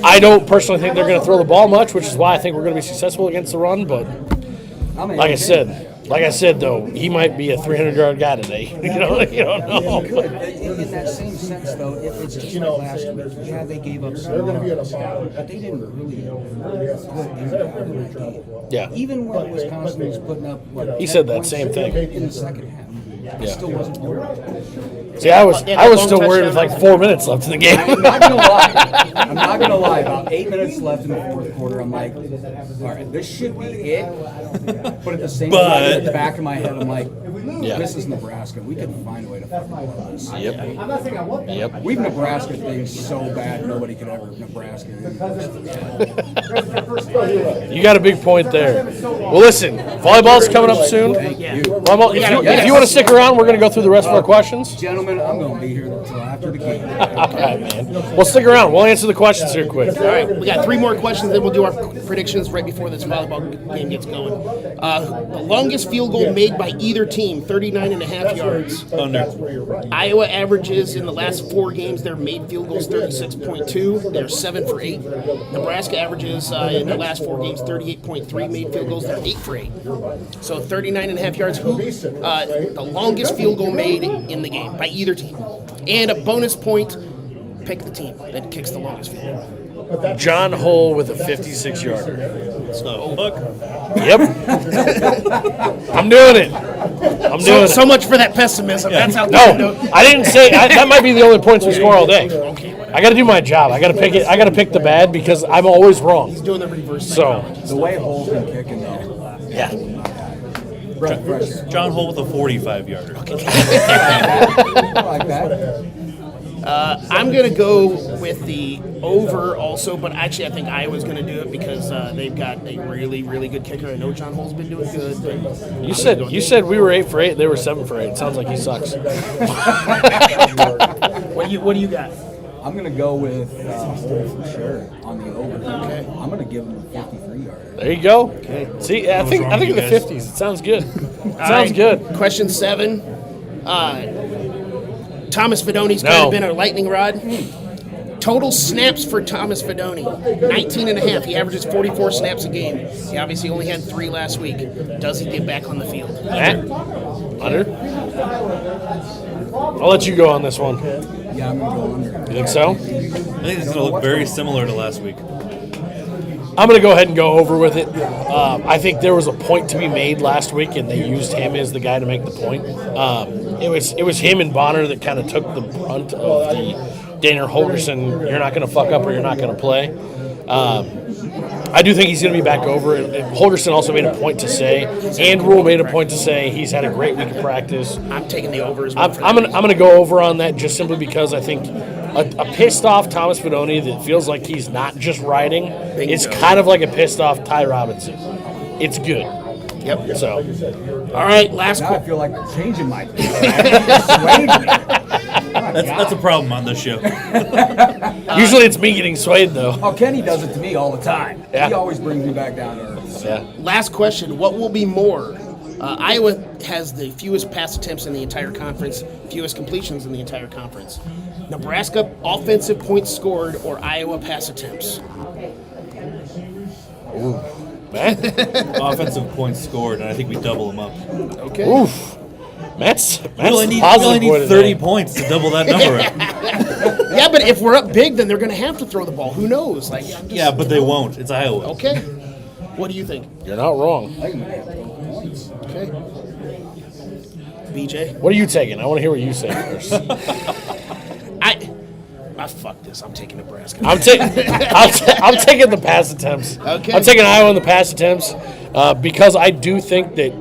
I don't personally think they're going to throw the ball much, which is why I think we're going to be successful against the run. But like I said though, he might be a 300-yard guy today. You don't know. He could. In that same sense, though, it's just like last week. Yeah, they gave up some yards, but they didn't really put any out in that game. Yeah. Even when Wisconsin was putting up, he said that same thing in the second half. It still wasn't working. See, I was still worried with like 4 minutes left in the game. I'm not gonna lie. I'm not gonna lie. About 8 minutes left in the fourth quarter, I'm like, all right, this should be it. But at the same time, in the back of my head, I'm like, this is Nebraska. We can find a way to fucking win this. Yep. We've Nebraska things so bad, nobody could ever Nebraska. You got a big point there. Well, listen, volleyball's coming up soon. If you want to stick around, we're going to go through the rest of our questions. Gentlemen, I'm going to be here until after the game. All right, man. Well, stick around. We'll answer the questions here quick. All right, we got 3 more questions, then we'll do our predictions right before this volleyball game gets going. The longest field goal made by either team, 39.5 yards. Under. Iowa averages in the last 4 games, their made field goals 36.2. They're 7 for 8. Nebraska averages in the last 4 games 38.3 made field goals. They're 8 for 8. So 39.5 yards. The longest field goal made in the game by either team. And a bonus point, pick the team that kicks the longest field goal. John Hull with a 56-yarder. So, look. Yep. I'm doing it. So much for that pessimism. Yeah. That's how. No, I didn't say that might be the only points we score all day. I got to do my job. I got to pick it. I got to pick the bad because I'm always wrong. He's doing the reverse. So the way Hull's been kicking though. Yeah. John Hull with a 45-yarder. Like that. I'm going to go with the over also, but actually I think Iowa's going to do it because they've got a really, really good kicker. I know John Hull's been doing good. But You said we were 8 for 8. They were 7 for 8. It sounds like he sucks. What do you got? I'm going to go with Hull for sure on the over. Okay. I'm going to give him a 53-yarder. There you go. Okay. See, I think in the 50s. It sounds good. Sounds good. Question 7. Thomas Fidoni's kind of been a lightning rod. Total snaps for Thomas Fidoni, 19 and a half. He averages 44 snaps a game. He obviously only had 3 last week. Does he get back on the field? Under? I'll let you go on this one. Yeah, I'm going to go under. You think so? I think it's going to look very similar to last week. I'm going to go ahead and go over with it. I think there was a point to be made last week, and they used him as the guy to make the point. It was him and Bonner that kind of took the brunt of the Dana Holgerson, you're not going to fuck up or you're not going to play. I do think he's going to be back over. Holgerson also made a point to say, and Rule made a point to say, he's had a great week of practice. I'm taking the over as well. I'm going to go over on that just simply because I think a pissed off Thomas Fidoni that feels like he's not just riding is kind of like a pissed off Ty Robinson. It's good. Yep. So, all right, last now I feel like changing my That's a problem on this show. Usually it's me getting swayed, though. Oh, Kenny does it to me all the time. Yeah. He always brings me back down to earth. Yeah. Last question. What will be more? Iowa has the fewest pass attempts in the entire conference, fewest completions in the entire conference. Nebraska offensive points scored or Iowa pass attempts? Ooh. Man. Offensive points scored, and I think we double them up. Okay. Oof. Matt's we only need 30 points to double that number up. Yeah, but if we're up big, then they're going to have to throw the ball. Who knows? Yeah, but they won't. It's Iowa. Okay. What do you think? You're not wrong. Okay. BJ? What are you taking? I want to hear what you say first. Fuck this. I'm taking Nebraska. I'm taking the pass attempts. Okay. I'm taking Iowa in the pass attempts because I do think that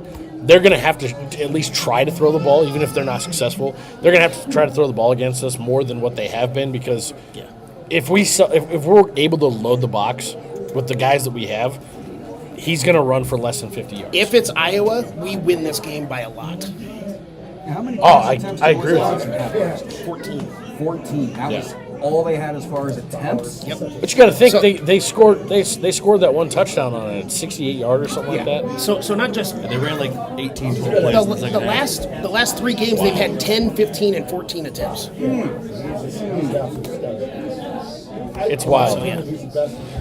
they're going to have to at least try to throw the ball, even if they're not successful. They're going to have to try to throw the ball against us more than what they have been because if we're able to load the box with the guys that we have, he's going to run for less than 50 yards. If it's Iowa, we win this game by a lot. How many I agree with you. 14. That was all they had as far as attempts. Yep. But you got to think they scored that one touchdown on a 68-yard or something like that. So not just they ran like 18 total plays in the second half. The last 3 games they've had 10, 15, and 14 attempts. It's wild. So, yeah.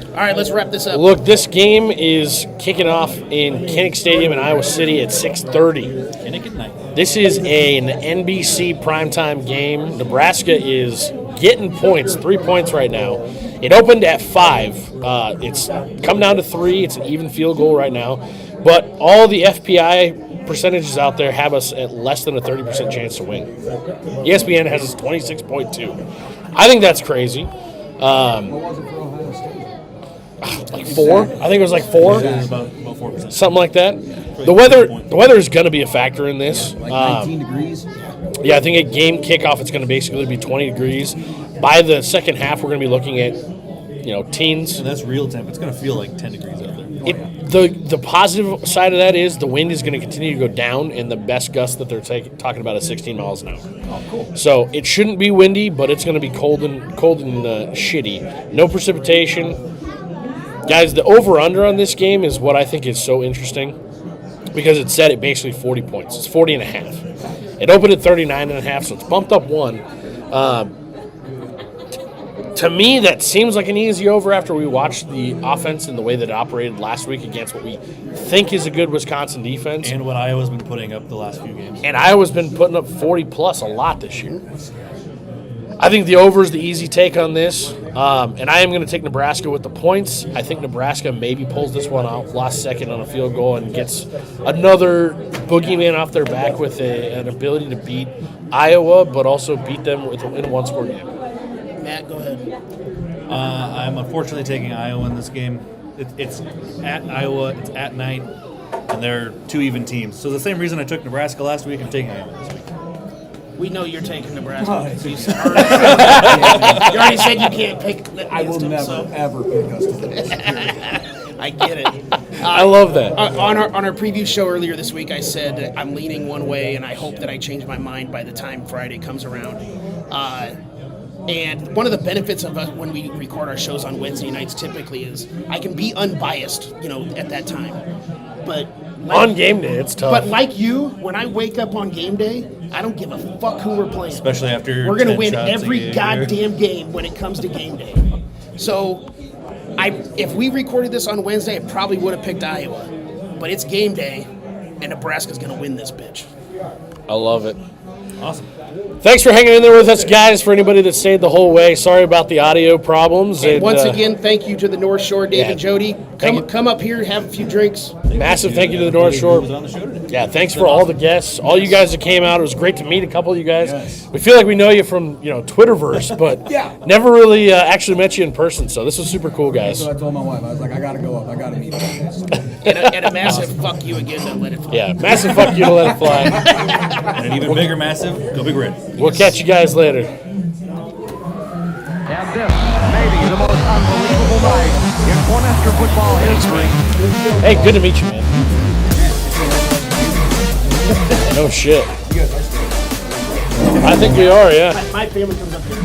All right, let's wrap this up. Look, this game is kicking off in Kinnick Stadium in Iowa City at 6:30. Kinnick at night. This is an NBC primetime game. Nebraska is getting points, 3 points right now. It opened at 5. It's come down to 3. It's an even field goal right now. But all the FPI percentages out there have us at less than a 30% chance to win. ESPN has us 26.2. I think that's crazy. Like 4? I think it was like 4. About 4%. Something like that. The weather is going to be a factor in this. Like 19 degrees? Yeah, I think at game kickoff it's going to basically be 20 degrees. By the second half, we're going to be looking at, teens. And that's real temp. It's going to feel like 10 degrees out there. The positive side of that is the wind is going to continue to go down, and the best gust that they're talking about is 16 miles an hour. Oh, cool. So it shouldn't be windy, but it's going to be cold and shitty. No precipitation. Guys, the over-under on this game is what I think is so interesting because it's set at basically 40 points. It's 40 and a half. It opened at 39 and a half, so it's bumped up 1. To me, that seems like an easy over after we watched the offense and the way that it operated last week against what we think is a good Wisconsin defense. And what Iowa's been putting up the last few games. And Iowa's been putting up 40-plus a lot this year. I think the over is the easy take on this, and I am going to take Nebraska with the points. I think Nebraska maybe pulls this one out last second on a field goal and gets another boogeyman off their back with an ability to beat Iowa, but also beat them in a one-score game. Matt, go ahead. I'm unfortunately taking Iowa in this game. It's at Iowa, it's at night, and they're 2 even teams. So the same reason I took Nebraska last week, I'm taking Iowa this week. We know you're taking Nebraska. Oh, You already said you can't pick. I will him, never, so. ever pick us to lose. I get it. I love that. On our preview show earlier this week, I said I'm leaning one way, and I hope that I change my mind by the time Friday comes around. And one of the benefits of when we record our shows on Wednesday nights typically is I can be unbiased, at that time. But on game day, it's tough. But like you, when I wake up on game day, I don't give a fuck who we're playing. Especially after we're gonna 10 win shots every a game. goddamn game when it comes to game day. So, if we recorded this on Wednesday, I probably would have picked Iowa. But it's game day, and Nebraska's gonna win this bitch. I love it. Awesome. Thanks for hanging in there with us, guys. For anybody that stayed the whole way, sorry about the audio problems. And once again, thank you to the North Shore, Dave and Jody. Thank you. Come up here, have a few drinks. Massive thank you to the North Shore. Yeah, thanks for all the guests, all you guys that came out. It was great to meet a couple of you guys. Yes. We feel like we know you from Twitterverse, but never really actually met you in person. So this was super cool, guys. So I told my wife, I was like, I gotta go up, I gotta meet you guys. And a massive fuck you again to Let It Fly. Yeah, massive fuck you to Let It Fly. And an even bigger massive, go Big Red. We'll catch you guys later. And this may be the most unbelievable night in Cornhusker football history. Hey, good to meet you, man. No shit. I think we are, yeah. My family comes up here.